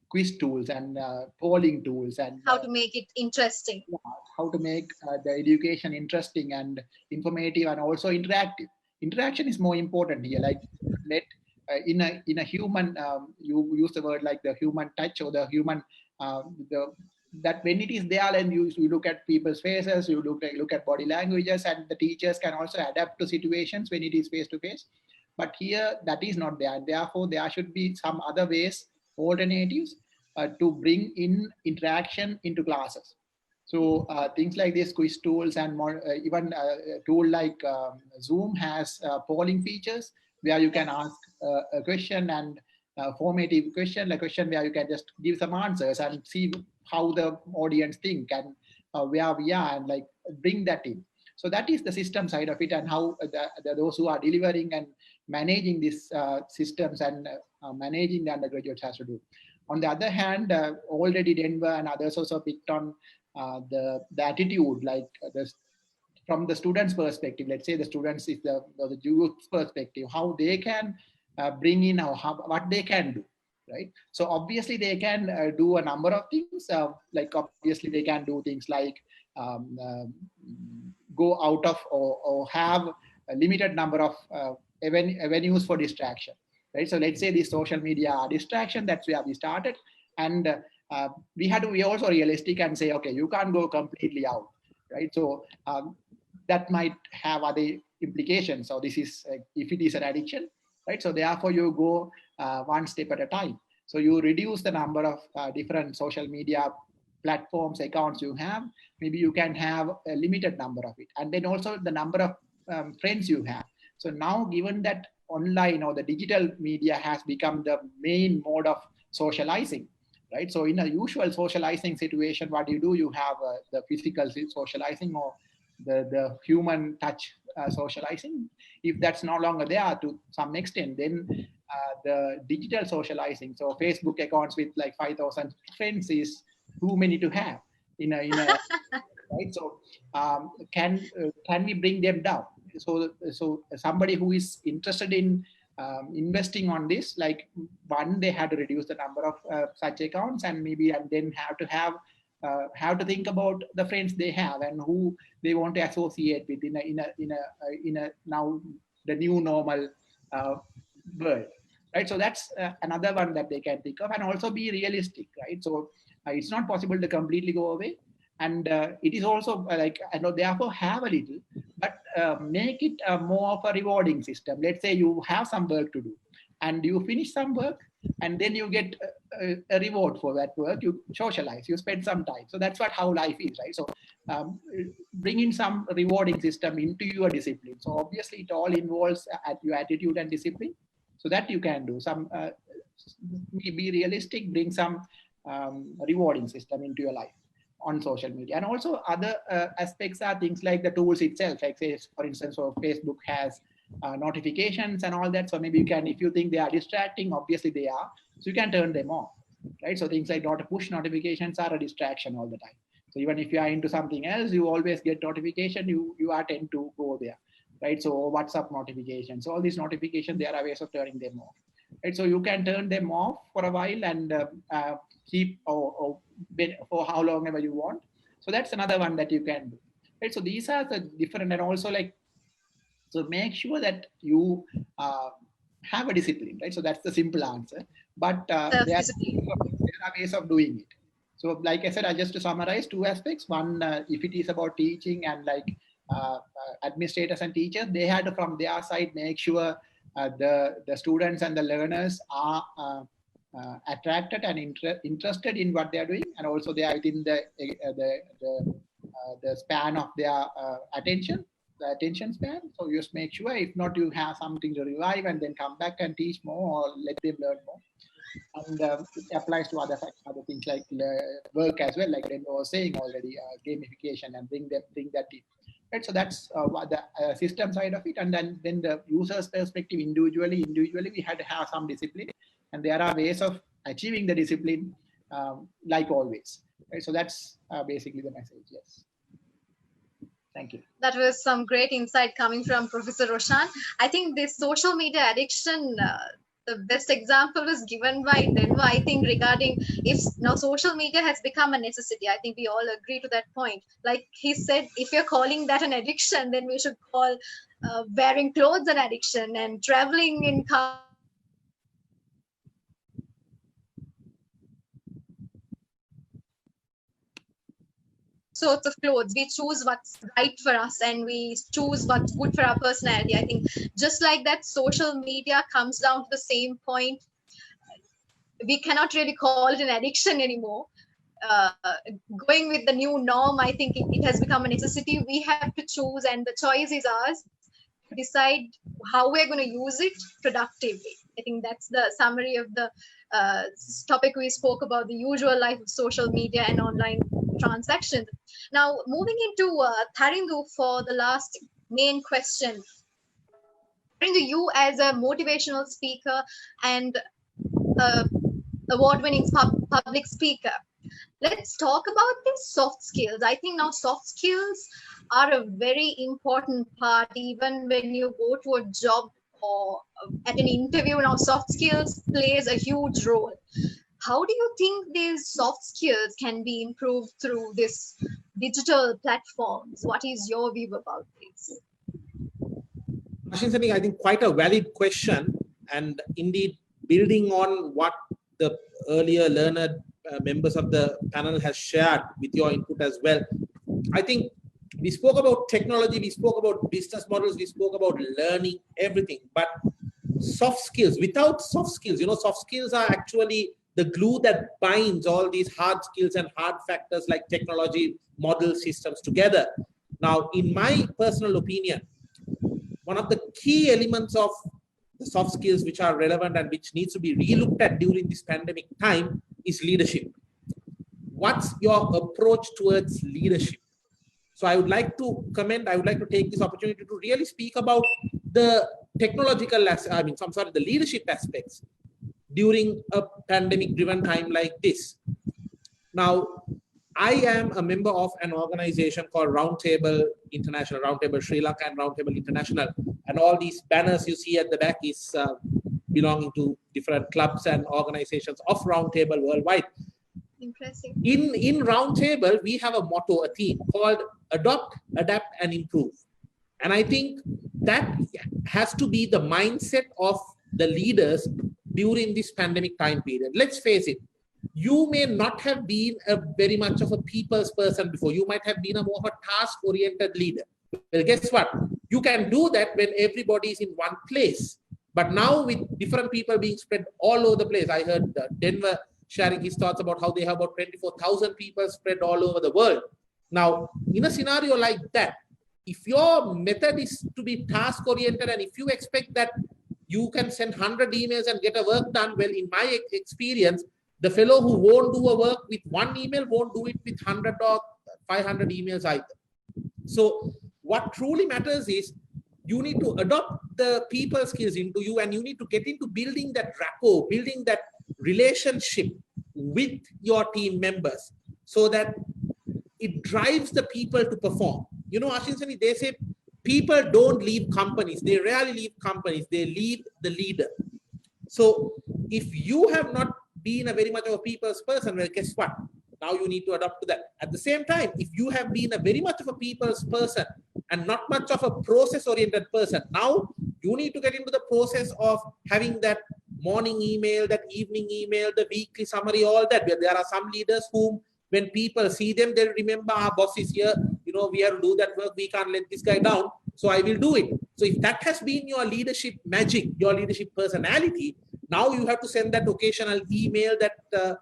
quiz tools and polling tools, and how to make it interesting. How to make the education interesting and informative and also interactive. Interaction is more important here. Like in a human, you use the word like the human touch or the human that when it is there and you look at people's faces, you look at body languages, and the teachers can also adapt to situations when it is face to face. But here that is not there, and therefore there should be some other ways, alternatives to bring in interaction into classes. So things like these quiz tools and more, even a tool like Zoom has polling features where you can ask a question and formative question, a question where you can just give some answers and see how the audience think and where we are, and like bring that in. So that is the system side of it, and how those who are delivering and managing these systems and managing the undergraduates has to do. On the other hand, already Denver and others also picked on the attitude, like from the students' perspective. Let's say the students is the youth perspective, how they can bring in what they can do, right? So obviously they can do a number of things. Like obviously they can do things like go out of or have a limited number of avenues for distraction, right? So let's say the social media are distraction. That's where we started, and we had to be also realistic and say, okay, you can't go completely out, right? So that might have other implications. So this is if it is an addiction, right? So therefore you go one step at a time. So you reduce the number of different social media platforms, accounts you have. Maybe you can have a limited number of it, and then also the number of friends you have. So now, given that online or the digital media has become the main mode of socializing, right? So in a usual socializing situation, what you do, you have the physical socializing or the human touch socializing. If that's no longer there to some extent, then the digital socializing, so Facebook accounts with like 5,000 friends is too many to have in a right? So can we bring them down? So somebody who is interested in investing on this, like one, they had to reduce the number of such accounts, and maybe and then have to think about the friends they have and who they want to associate with in a now the new normal world, right? So that's another one that they can think of, and also be realistic, right? So it's not possible to completely go away, and it is also like, I know, therefore have a little, but make it more of a rewarding system. Let's say you have some work to do and you finish some work, and then you get a reward for that work. You socialize, you spend some time. So that's how life is, right? So bring in some rewarding system into your discipline. So obviously it all involves your attitude and discipline, so that you can do some be realistic, bring some rewarding system into your life on social media. And also other aspects are things like the tools itself, like say, for instance, so Facebook has notifications and all that. So maybe you can, if you think they are distracting, obviously they are, so you can turn them off, right? So things like push notifications are a distraction all the time. So even if you are into something else, you always get notification, you are tend to go there, right? So WhatsApp notifications, all these notifications, there are ways of turning them off, right? So you can turn them off for a while and keep or for how long ever you want. So that's another one that you can do, right? So these are the different, and also like, so make sure that you have a discipline, right? So that's the simple answer, but there are ways of doing it. So like I said, I just to summarize two aspects. One, if it is about teaching and like administrators and teachers, they had to, from their side, make sure the students and the learners are attracted and interested in what they are doing, and also they are within the span of their attention span. So just make sure, if not, you have something to revive and then come back and teach more or let them learn more. And it applies to other things like work as well, like Denver was saying already, gamification, and bring that in. Right, so that's the system side of it, and then the user's perspective. Individually, we had to have some discipline, and there are ways of achieving the discipline, like always. Right, so that's basically the message. Yes. Thank you. That was some great insight coming from Professor Roshan. I think this social media addiction, the best example was given by Denver, I think, regarding if now social media has become a necessity. I think we all agree to that point. Like he said, if you're calling that an addiction, then we should call wearing clothes an addiction, and traveling in car sorts of clothes. We choose what's right for us, and we choose what's good for our personality. I think just like that, social media comes down to the same point. We cannot really call it an addiction anymore. Uh, Going with the new norm, I think it has become a necessity. We have to choose, and the choice is ours to decide how we're going to use it productively. I think that's the summary of the topic we spoke about, the usual life of social media and online transactions. Now, moving into Tharindu for the last main question. Tharindu, you as a motivational speaker and award-winning public speaker, let's talk about the soft skills. I think now soft skills are a very important part, even when you go to a job or at an interview. Now soft skills plays a huge role. How do you think these soft skills can be improved through this digital platforms? What is your view about this? I think quite a valid question, and indeed building on what the earlier learned members of the panel has shared with your input as well. I think we spoke about technology, we spoke about business models, we spoke about learning, everything, but soft skills, without soft skills, soft skills are actually the glue that binds all these hard skills and hard factors like technology, model systems together. Now, in my personal opinion, one of the key elements of the soft skills which are relevant and which needs to be relooked at during this pandemic time is leadership. What's your approach towards leadership? So I would like to take this opportunity to really speak about the technological, the leadership aspects during a pandemic-driven time like this. Now, I am a member of an organization called Roundtable International, Roundtable Sri Lanka and Roundtable International. And all these banners you see at the back is belonging to different clubs and organizations of Roundtable worldwide. Impressive. In Roundtable, we have a motto, a theme called Adopt, Adapt, and Improve. And I think that has to be the mindset of the leaders during this pandemic time period. Let's face it, you may not have been a very much of a people's person before. You might have been a more of a task-oriented leader. Well, guess what? You can do that when everybody is in one place. But now with different people being spread all over the place, I heard Denver sharing his thoughts about how they have about 24,000 people spread all over the world. Now, in a scenario like that, if your method is to be task-oriented and if you expect that you can send 100 emails and get a work done, well, in my experience, the fellow who won't do a work with one email won't do it with 100 or 500 emails either. So what truly matters is you need to adopt the people skills into you, and you need to get into building that rapport, building that relationship with your team members so that it drives the people to perform. Ashinsani, they say people don't leave companies. They rarely leave companies. They leave the leader. So if you have not been a very much of a people's person, well, guess what? Now you need to adapt to that. At the same time, if you have been a very much of a people's person and not much of a process-oriented person, now you need to get into the process of having that morning email, that evening email, the weekly summary, all that. There are some leaders whom, when people see them, they'll remember our boss is here. We have to do that work. We can't let this guy down. So I will do it. So if that has been your leadership magic, your leadership personality, now you have to send that occasional email, that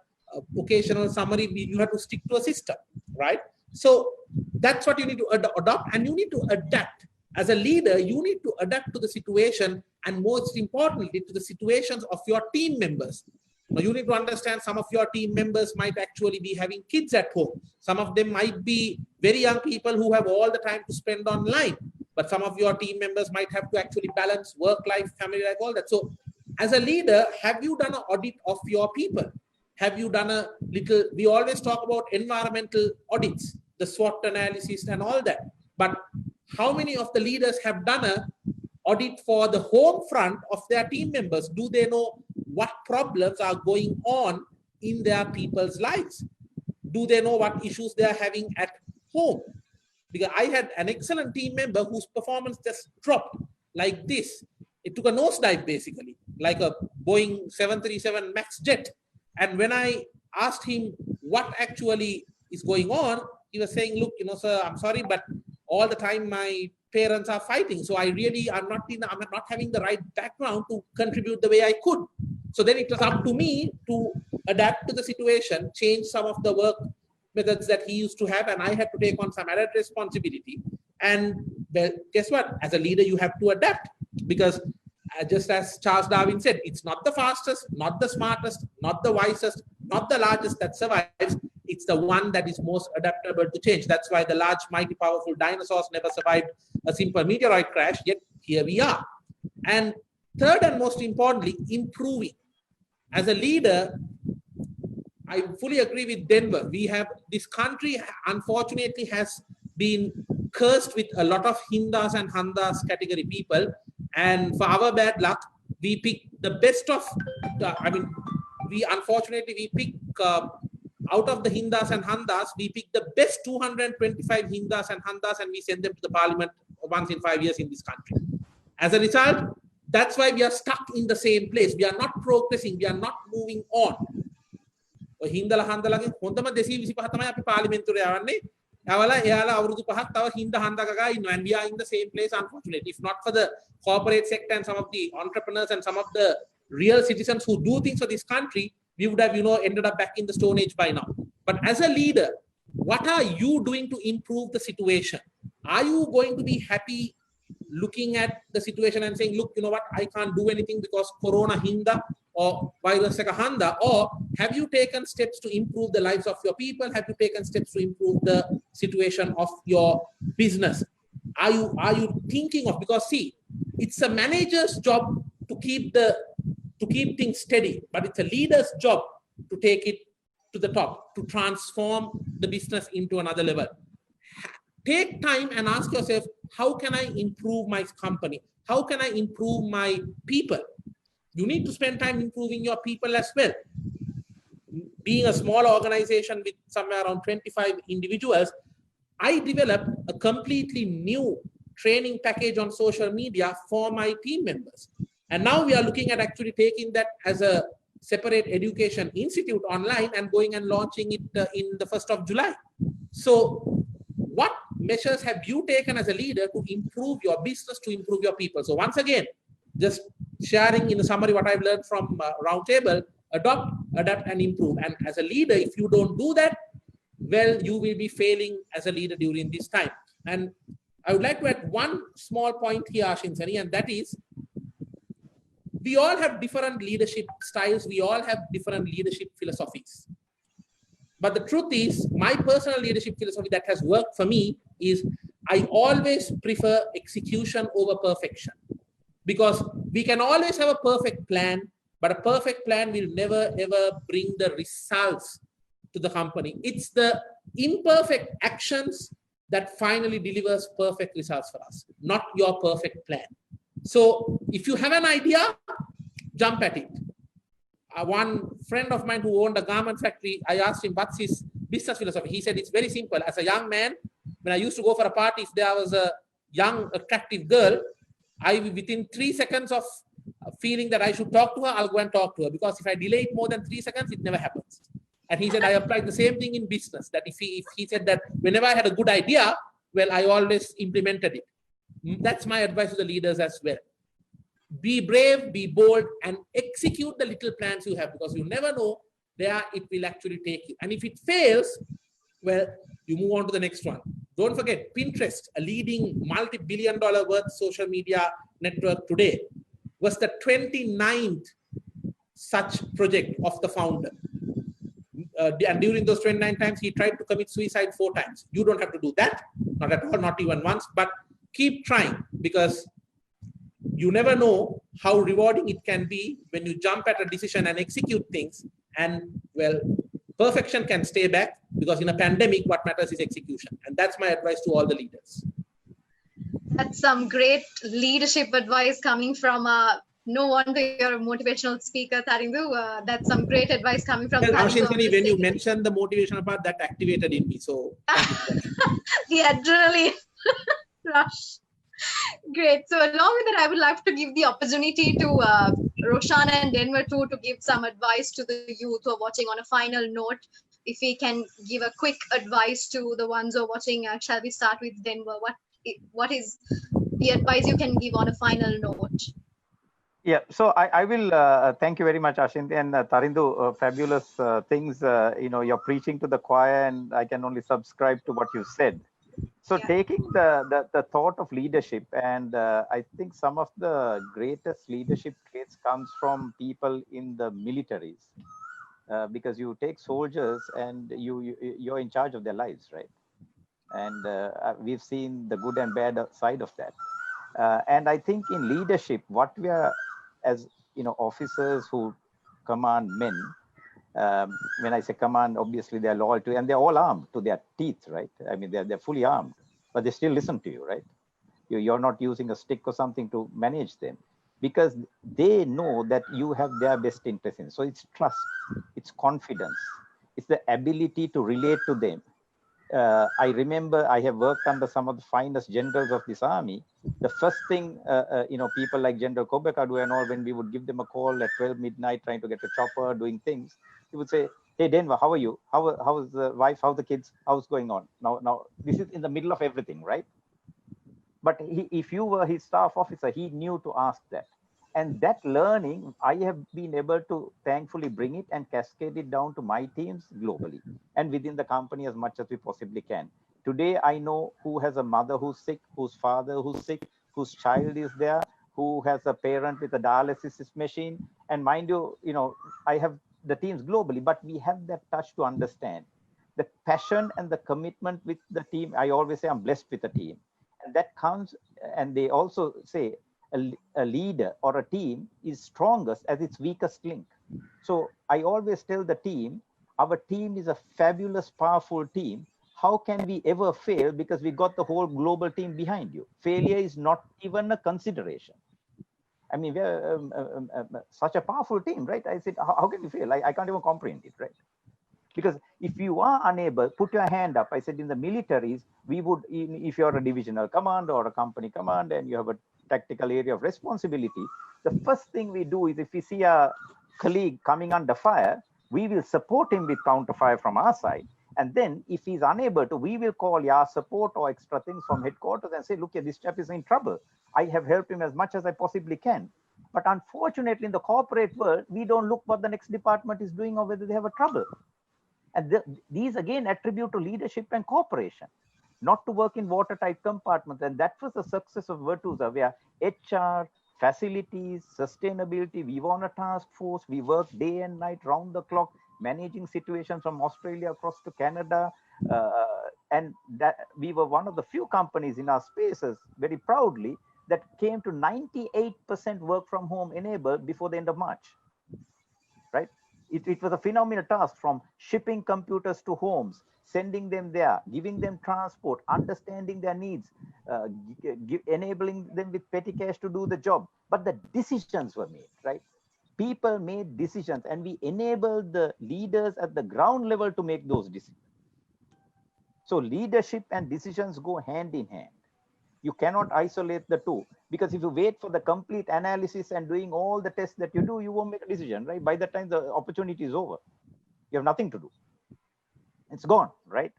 occasional summary. You have to stick to a system, right? So that's what you need to adopt, and you need to adapt. As a leader, you need to adapt to the situation, and most importantly, to the situations of your team members. Now, you need to understand some of your team members might actually be having kids at home. Some of them might be very young people who have all the time to spend online. But some of your team members might have to actually balance work life, family life, all that. So as a leader, have you done an audit of your people? Have you done a little, we always talk about environmental audits, the SWOT analysis and all that. But how many of the leaders have done a audit for the home front of their team members? Do they know what problems are going on in their people's lives? Do they know what issues they are having at home? Because I had an excellent team member whose performance just dropped like this. It took a nosedive, basically, like a Boeing 737 MAX jet. And when I asked him what actually is going on, he was saying, look, sir, I'm sorry, but all the time my parents are fighting. So I'm not having the right background to contribute the way I could. So then it was up to me to adapt to the situation, change some of the work methods that he used to have, and I had to take on some added responsibility. And well, guess what? As a leader, you have to adapt, because just as Charles Darwin said, it's not the fastest, not the smartest, not the wisest, not the largest that survives. It's the one that is most adaptable to change. That's why the large, mighty, powerful dinosaurs never survived a simple meteorite crash, yet here we are. And third and most importantly, improving. As a leader, I fully agree with Denver. This country, unfortunately, has been cursed with a lot of Hindas and Handas category people. And for our bad luck, we pick the best of, we pick out of the Hindas and Handas, we pick the best 225 Hindas and Handas, and we send them to the parliament once in 5 years in this country. As a result, that's why we are stuck in the same place. We are not progressing. We are not moving on. හින්දලා හන්දලාගේ හොඳම 225 තමයි අපි පාර්ලිමේන්තුවේ යවන්නේ. එයාලා අවුරුදු 5ක් තව හින්දා හන්දකගා ඉන්නවා. And we are in the same place, unfortunately. If not for the corporate sector and some of the entrepreneurs and some of the real citizens who do things for this country, we would have, ended up back in the Stone Age by now. But as a leader, what are you doing to improve the situation? Are you going to be happy looking at the situation and saying, look, you know what, I can't do anything because Corona hinda or virus handa? Or have you taken steps to improve the lives of your people? Have you taken steps to improve the situation of your business? Are you thinking of, because see, it's a manager's job to keep things steady, but it's a leader's job to take it to the top, to transform the business into another level. Take time and ask yourself, how can I improve my company? How can I improve my people? You need to spend time improving your people as well. Being a small organization with somewhere around 25 individuals, I developed a completely new training package on social media for my team members. And now we are looking at actually taking that as a separate education institute online and going and launching it in the 1st of July. So what measures have you taken as a leader to improve your business, to improve your people? So once again, just sharing in a summary what I've learned from Roundtable: adopt, adapt, and improve. And as a leader, if you don't do that, well, you will be failing as a leader during this time. And I would like to add one small point here, Ashinsani, and that is, we all have different leadership styles. We all have different leadership philosophies. But the truth is, my personal leadership philosophy that has worked for me is I always prefer execution over perfection. Because we can always have a perfect plan, but a perfect plan will never ever bring the results to the company. It's the imperfect actions that finally delivers perfect results for us, not your perfect plan. So if you have an idea, jump at it. One friend of mine who owned a garment factory, I asked him what's his business philosophy. He said it's very simple. As a young man, when I used to go for a party, if there was a young, attractive girl, within 3 seconds of feeling that I should talk to her, I'll go and talk to her. Because if I delay it more than 3 seconds, it never happens. And he said, I applied the same thing in business. That if he said that whenever I had a good idea, well, I always implemented it. That's my advice to the leaders as well. Be brave, be bold, and execute the little plans you have, because you never know where it will actually take you. And if it fails, well, you move on to the next one. Don't forget, Pinterest, a leading multi-billion-dollar worth social media network today, was the 29th such project of the founder. And during those 29 times, he tried to commit suicide 4 times. You don't have to do that, not at all, not even once, but keep trying, because you never know how rewarding it can be when you jump at a decision and execute things. And well, perfection can stay back, because in a pandemic, what matters is execution. And that's my advice to all the leaders. That's some great leadership advice coming from no wonder you're a motivational speaker, Tarindu. That's some great advice coming from Well, Tarindu. Ashish, when you mentioned the motivational part, that activated in me. So thank you for that. The adrenaline rush. Great. So along with that, I would like to give the opportunity to Roshan and Denver too to give some advice to the youth who are watching on a final note. If we can give a quick advice to the ones who are watching, shall we start with Denver? What is the advice you can give on a final note? Yeah, so I will thank you very much, Ashinti and Tarindu. Fabulous things. You're preaching to the choir, and I can only subscribe to what you said. So Yeah. taking the thought of leadership, and I think some of the greatest leadership traits comes from people in the militaries, because you take soldiers and you're in charge of their lives, right? And we've seen the good and bad side of that. And I think in leadership, what we are, as officers who command men, when I say command, obviously they're loyal to, and they're all armed to their teeth, right? I mean, they're fully armed, but they still listen to you, right? You're not using a stick or something to manage them, because they know that you have their best interest in. So it's trust, it's confidence, it's the ability to relate to them. I remember I have worked under some of the finest generals of this army. The first thing, people like General Kobekadu and all, when we would give them a call at 12 midnight, trying to get a chopper, doing things, he would say, "Hey, Denver, how are you? How's the wife? How's the kids? How's going on?" Now, this is in the middle of everything, right? But if you were his staff officer, he knew to ask that. And that learning, I have been able to thankfully bring it and cascade it down to my teams globally and within the company as much as we possibly can. Today, I know who has a mother who's sick, whose father who's sick, whose child is there, who has a parent with a dialysis machine. And mind you, I have the teams globally, but we have that touch to understand the passion and the commitment with the team. I always say I'm blessed with a team. And that comes, and they also say a leader or a team is strongest as its weakest link. So I always tell the team, our team is a fabulous, powerful team. How can we ever fail? Because we got the whole global team behind you. Failure is not even a consideration. I mean, we're such a powerful team, right? I said, how can we fail? I can't even comprehend it, right? Because if you are unable, put your hand up. I said in the militaries, we would, if you're a divisional commander or a company commander and you have a tactical area of responsibility, the first thing we do is if we see a colleague coming under fire, we will support him with counter fire from our side. And then if he's unable to, we will call your support or extra things from headquarters and say, look, this chap is in trouble. I have helped him as much as I possibly can. But unfortunately, in the corporate world, we don't look what the next department is doing or whether they have a trouble. And these again attribute to leadership and cooperation, not to work in watertight compartments. And that was the success of Virtusa, where HR, facilities, sustainability, we were on a task force, we worked day and night, round the clock, managing situations from Australia across to Canada. And that we were one of the few companies in our spaces, very proudly, that came to 98% work from home enabled before the end of March, right? It was a phenomenal task, from shipping computers to homes, sending them there, giving them transport, understanding their needs, enabling them with petty cash to do the job. But the decisions were made, right? People made decisions, and we enabled the leaders at the ground level to make those decisions. So leadership and decisions go hand in hand. You cannot isolate the two, because if you wait for the complete analysis and doing all the tests that you do, you won't make a decision, right? By the time the opportunity is over, you have nothing to do. It's gone, right?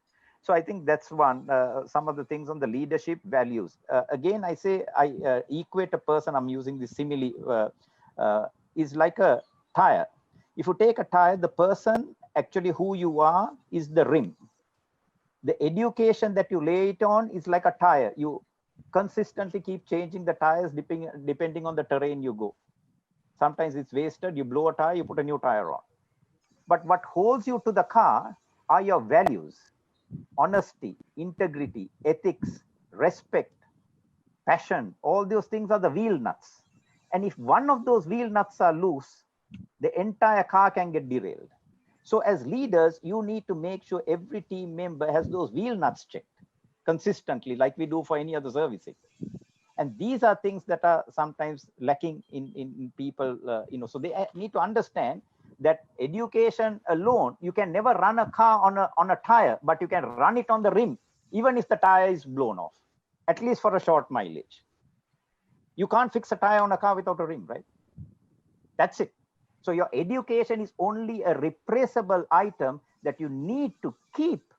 So I think that's one, some of the things on the leadership values. Again, I say, I equate a person, I'm using this simile, is like a tire. If you take a tire, the person, actually who you are, is the rim. The education that you lay it on is like a tire. You consistently keep changing the tires depending on the terrain you go. Sometimes it's wasted, you blow a tire, you put a new tire on. But what holds you to the car are your values: honesty, integrity, ethics, respect, passion. All those things are the wheel nuts. And if one of those wheel nuts are loose, the entire car can get derailed. So as leaders, you need to make sure every team member has those wheel nuts checked consistently, like we do for any other servicing. And these are things that are sometimes lacking in people, so they need to understand that education alone, you can never run a car on a tire, but you can run it on the rim, even if the tire is blown off, at least for a short mileage. You can't fix a tire on a car without a rim, right? That's it. So your education is only a replaceable item that you need to keep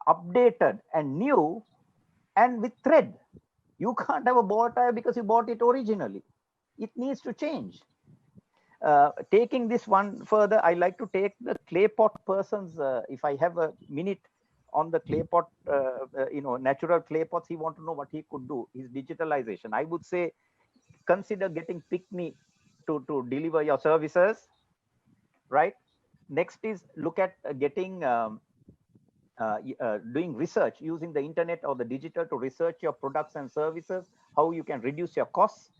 updated and new and with thread. You can't have a ball tire because you bought it originally. It needs to change. Taking this one further, I like to take the clay pot persons. If I have a minute on the clay pot, natural clay pots, he want to know what he could do, his digitalization. I would say, consider getting Pickney to deliver your services, right? Next is look at getting, doing research using the internet or the digital to research your products and services, how you can reduce your costs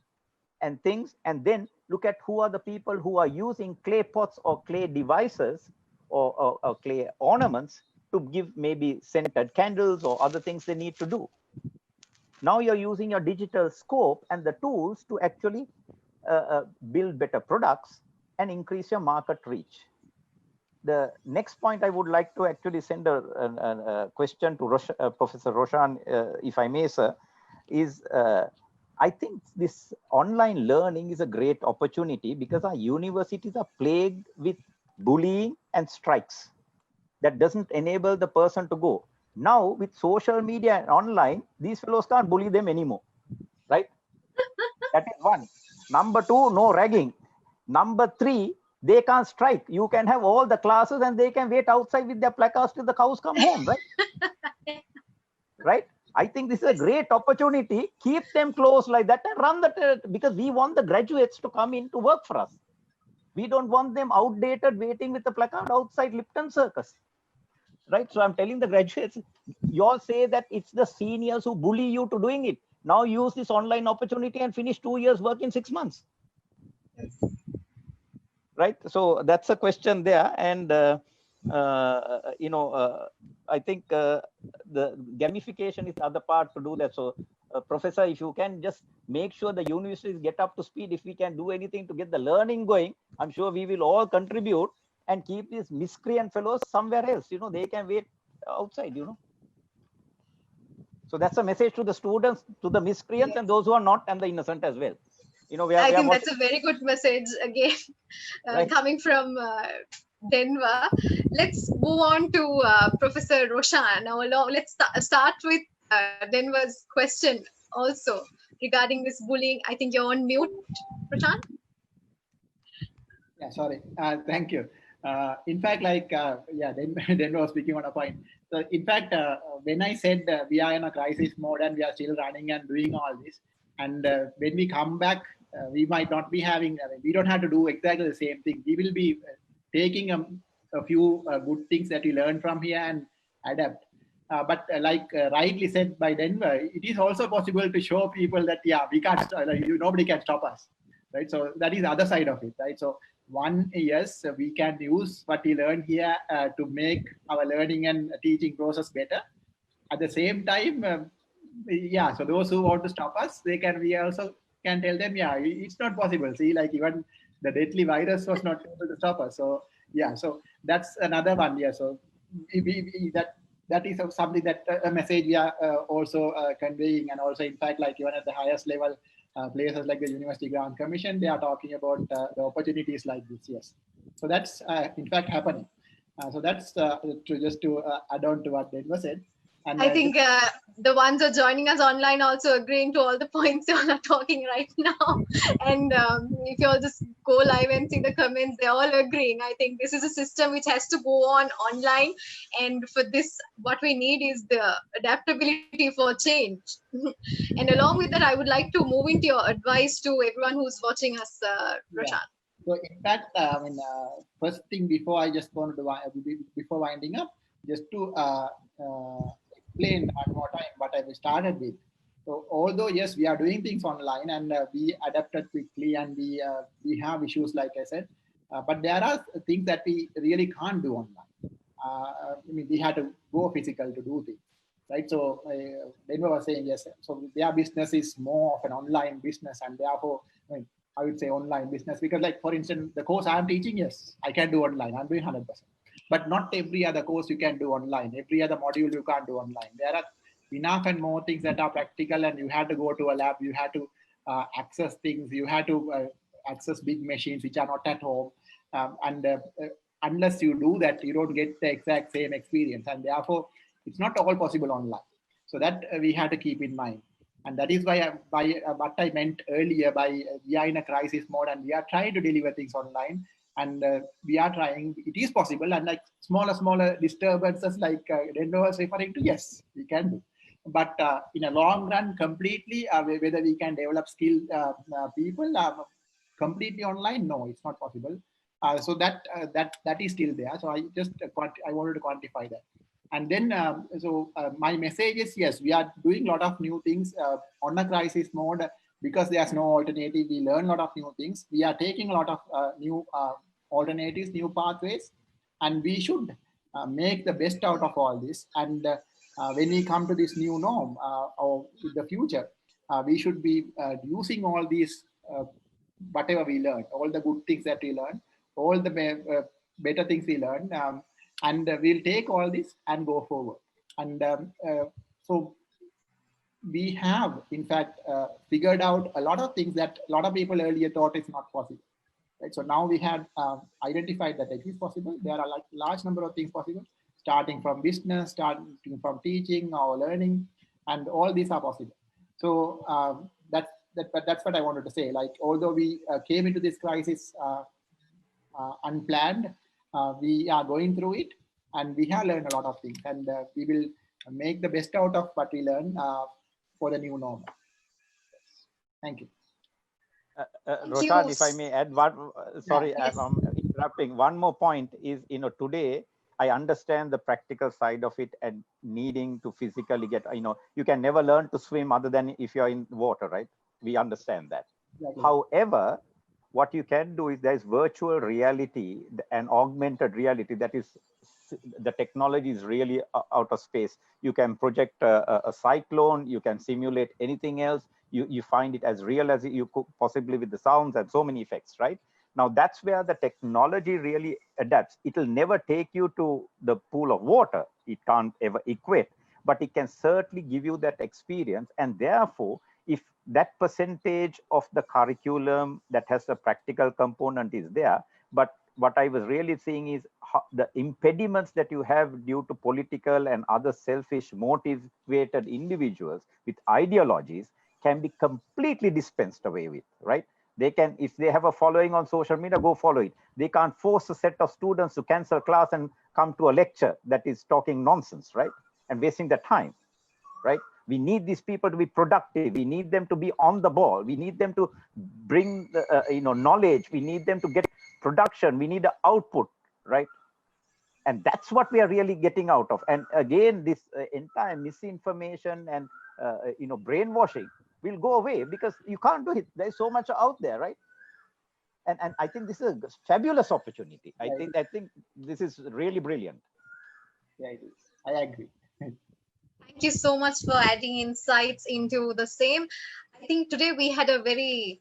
and things, and then look at who are the people who are using clay pots or clay devices or clay ornaments to give maybe scented candles or other things they need to do. Now you're using your digital scope and the tools to actually build better products and increase your market reach. The next point I would like to actually send a question to Professor Roshan, if I may, sir, is I think this online learning is a great opportunity because our universities are plagued with bullying and strikes that doesn't enable the person to go. Now with social media and online, these fellows can't bully them anymore, right? That is one. Number two, no ragging. Number three, they can't strike. You can have all the classes and they can wait outside with their placards till the cows come home, right? Right? I think this is a great opportunity. Keep them close like that and run the, because we want the graduates to come in to work for us. We don't want them outdated waiting with the placard outside Lipton Circus. Right? So I'm telling the graduates, you all say that it's the seniors who bully you to doing it. Now use this online opportunity and finish 2 years work in 6 months. Right? So that's a question there. And, I think the gamification is the other part to do that. So Professor, if you can just make sure the universities get up to speed, if we can do anything to get the learning going, I'm sure we will all contribute and keep these miscreant fellows somewhere else. They can wait outside, So that's a message to the students, to the miscreants, yes, and those who are not, and the innocent as well. I think that's a very good message again, right, coming from Denver. Let's move on to Professor Roshan. Now, let's start with Denver's question also regarding this bullying. I think you're on mute, Roshan. Yeah, sorry. Thank you. In fact, Denver was speaking on a point. So, in fact, when I said we are in a crisis mode and we are still running and doing all this, and when we come back, we might not be having, we don't have to do exactly the same thing. We will be taking a few good things that we learn from here and adapt. But like rightly said by Denver, it is also possible to show people that, yeah, we can't, nobody can stop us, right? So that is the other side of it, right? So yes, we can use what we learn here to make our learning and teaching process better. At the same time, so those who want to stop us, we also can tell them, yeah, it's not possible. See, like even the deadly virus was not able to stop us. So yeah, so that's another one. Yeah, so that is something that a message we are also conveying, and also in fact, like even at the highest level, places like the University Grant Commission, they are talking about the opportunities like this. Yes, so that's in fact happening. So that's just to add on to what Denver said. And I think the ones who are joining us online also agreeing to all the points you all are talking right now. And if you all just go live and see the comments, they're all agreeing. I think this is a system which has to go on online. And for this, what we need is the adaptability for change. And along with that, I would like to move into your advice to everyone who's watching us, Roshan. Yeah. So in fact, first thing before I just wanted to, before winding up, just to explain one more time what I started with. So although yes, we are doing things online and we adapted quickly and we have issues like I said, but there are things that we really can't do online. We had to go physical to do things. right? So Denver was saying yes. So their business is more of an online business, and therefore, I would say online business, because like, for instance, the course I'm teaching, yes, I can do online. I'm doing 100%. But not every other course you can do online. Every other module you can't do online. There are enough and more things that are practical, and you have to go to a lab. You have to access things. You have to access big machines which are not at home. Unless you do that, you don't get the exact same experience. And therefore, it's not all possible online. So that we have to keep in mind. And that is why what I meant earlier by we are in a crisis mode and we are trying to deliver things online. And we are trying, it is possible. And like smaller disturbances like Rendo was referring to, yes, we can do. But in a long run, completely, whether we can develop skilled people completely online, no, it's not possible. So that is still there. So I just I wanted to quantify that. And then, my message is, yes, we are doing a lot of new things on a crisis mode because there's no alternative. We learn a lot of new things. We are taking a lot of new alternatives, new pathways, and we should make the best out of all this. And when we come to this new norm or the future, we should be using all these, whatever we learn, all the good things that we learn, all the better things we learn, and we'll take all this and go forward. And so we have, in fact, figured out a lot of things that a lot of people earlier thought is not possible. Right? So now we have identified that it is possible. There are like large number of things possible, starting from business, starting from teaching or learning, and all these are possible. So that's what I wanted to say. Like, although we came into this crisis unplanned, we are going through it, and we have learned a lot of things, and we will make the best out of what we learn for the new normal. Thank you. Roshan, if I may add one, sorry, yes. I'm interrupting. One more point is, today I understand the practical side of it and needing to physically get, you can never learn to swim other than if you're in water, right? We understand that. Exactly. However, what you can do is there's virtual reality and augmented reality. That is, the technology is really out of space. You can project a cyclone, you can simulate anything else. You find it as real as you could possibly with the sounds and so many effects, right? Now that's where the technology really adapts. It'll never take you to the pool of water. It can't ever equate, but it can certainly give you that experience. And therefore, if that percentage of the curriculum that has the practical component is there, but what I was really seeing is the impediments that you have due to political and other selfish motivated individuals with ideologies can be completely dispensed away with, right? They can, if they have a following on social media, go follow it. They can't force a set of students to cancel class and come to a lecture that is talking nonsense, right? And wasting their time, right? We need these people to be productive. We need them to be on the ball. We need them to bring knowledge. We need them to get production. We need the output, right? And that's what we are really getting out of. And again, this entire misinformation and brainwashing will go away because you can't do it. There's so much out there, right? And I think this is a fabulous opportunity. I think this is really brilliant. Yeah, it is. I agree. Thank you so much for adding insights into the same. I think today we had a very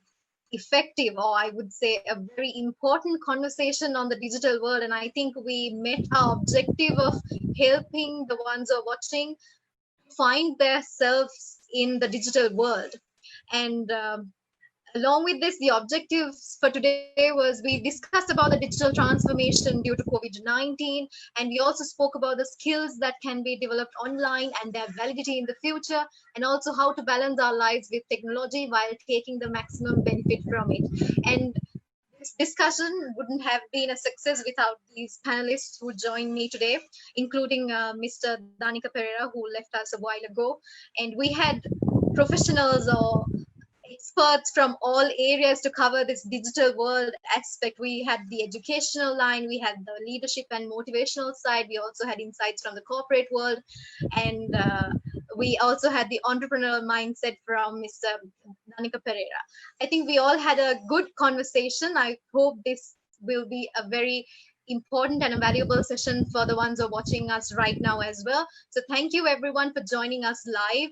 effective, or I would say a very important conversation on the digital world. And I think we met our objective of helping the ones who are watching find themselves in the digital world. And along with this, the objectives for today was we discussed about the digital transformation due to COVID-19, and we also spoke about the skills that can be developed online and their validity in the future, and also how to balance our lives with technology while taking the maximum benefit from it. And this discussion wouldn't have been a success without these panelists who joined me today, including Mr. Danica Pereira, who left us a while ago. And we had professionals or experts from all areas to cover this digital world aspect. We had the educational line, we had the leadership and motivational side, we also had insights from the corporate world, and we also had the entrepreneurial mindset from Mr. Danica Pereira. I think we all had a good conversation. I hope this will be a very important and a valuable session for the ones who are watching us right now as well. So thank you everyone for joining us live.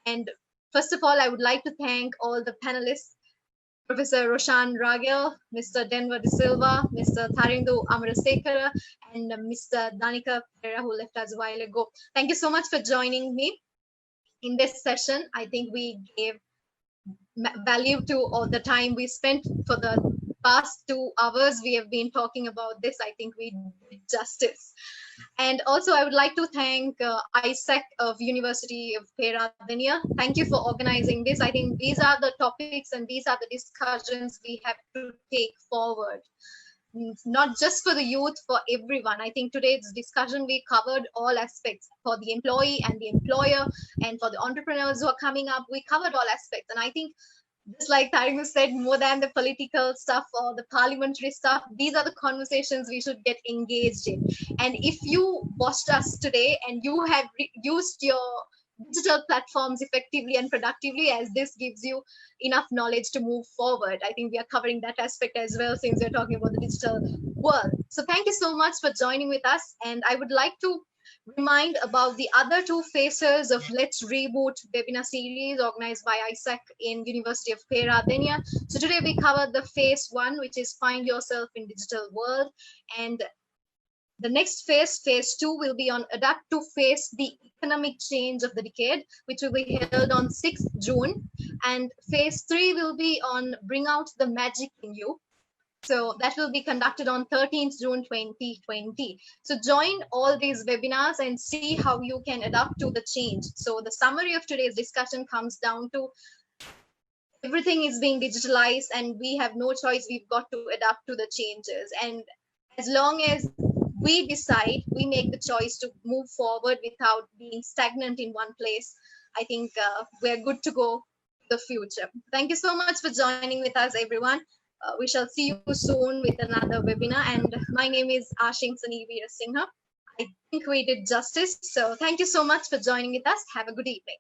And first of all, I would like to thank all the panelists, Professor Roshan Ragel, Mr. Denver De Silva, Mr. Tharindu Amarasekara, and Mr. Danika Pereira, who left us a while ago. Thank you so much for joining me in this session. I think we gave value to all the time we spent. For the past 2 hours we have been talking about this. I think we did justice. And also I would like to thank AIESEC of University of Peradeniya. Thank you for organizing this. I think these are the topics and these are the discussions we have to take forward, not just for the youth, for everyone. I think today's discussion, we covered all aspects for the employee and the employer, and for the entrepreneurs who are coming up, we covered all aspects. And I think, just like Tariq said, more than the political stuff or the parliamentary stuff, these are the conversations we should get engaged in. And if you watched us today and you have used your digital platforms effectively and productively, as this gives you enough knowledge to move forward. I think we are covering that aspect as well, since we're talking about the digital world. So thank you so much for joining with us. And I would like to remind about the other 2 phases of Let's Reboot webinar series organized by AIESEC in University of Peradeniya. So today we covered the phase 1, which is Find Yourself in Digital World. And the next phase, phase 2, will be on Adapt to Face the Economic Change of the Decade, which will be held on 6th June. And phase 3 will be on Bring Out the Magic in You. So that will be conducted on 13th June 2020. So join all these webinars and see how you can adapt to the change. So the summary of today's discussion comes down to everything is being digitalized and we have no choice. We've got to adapt to the changes. And as long as we decide, we make the choice to move forward without being stagnant in one place, I think we're good to go to the future. Thank you so much for joining with us, everyone. We shall see you soon with another webinar. And my name is Ashing Sanivira Singha. I think we did justice. So thank you so much for joining with us. Have a good evening.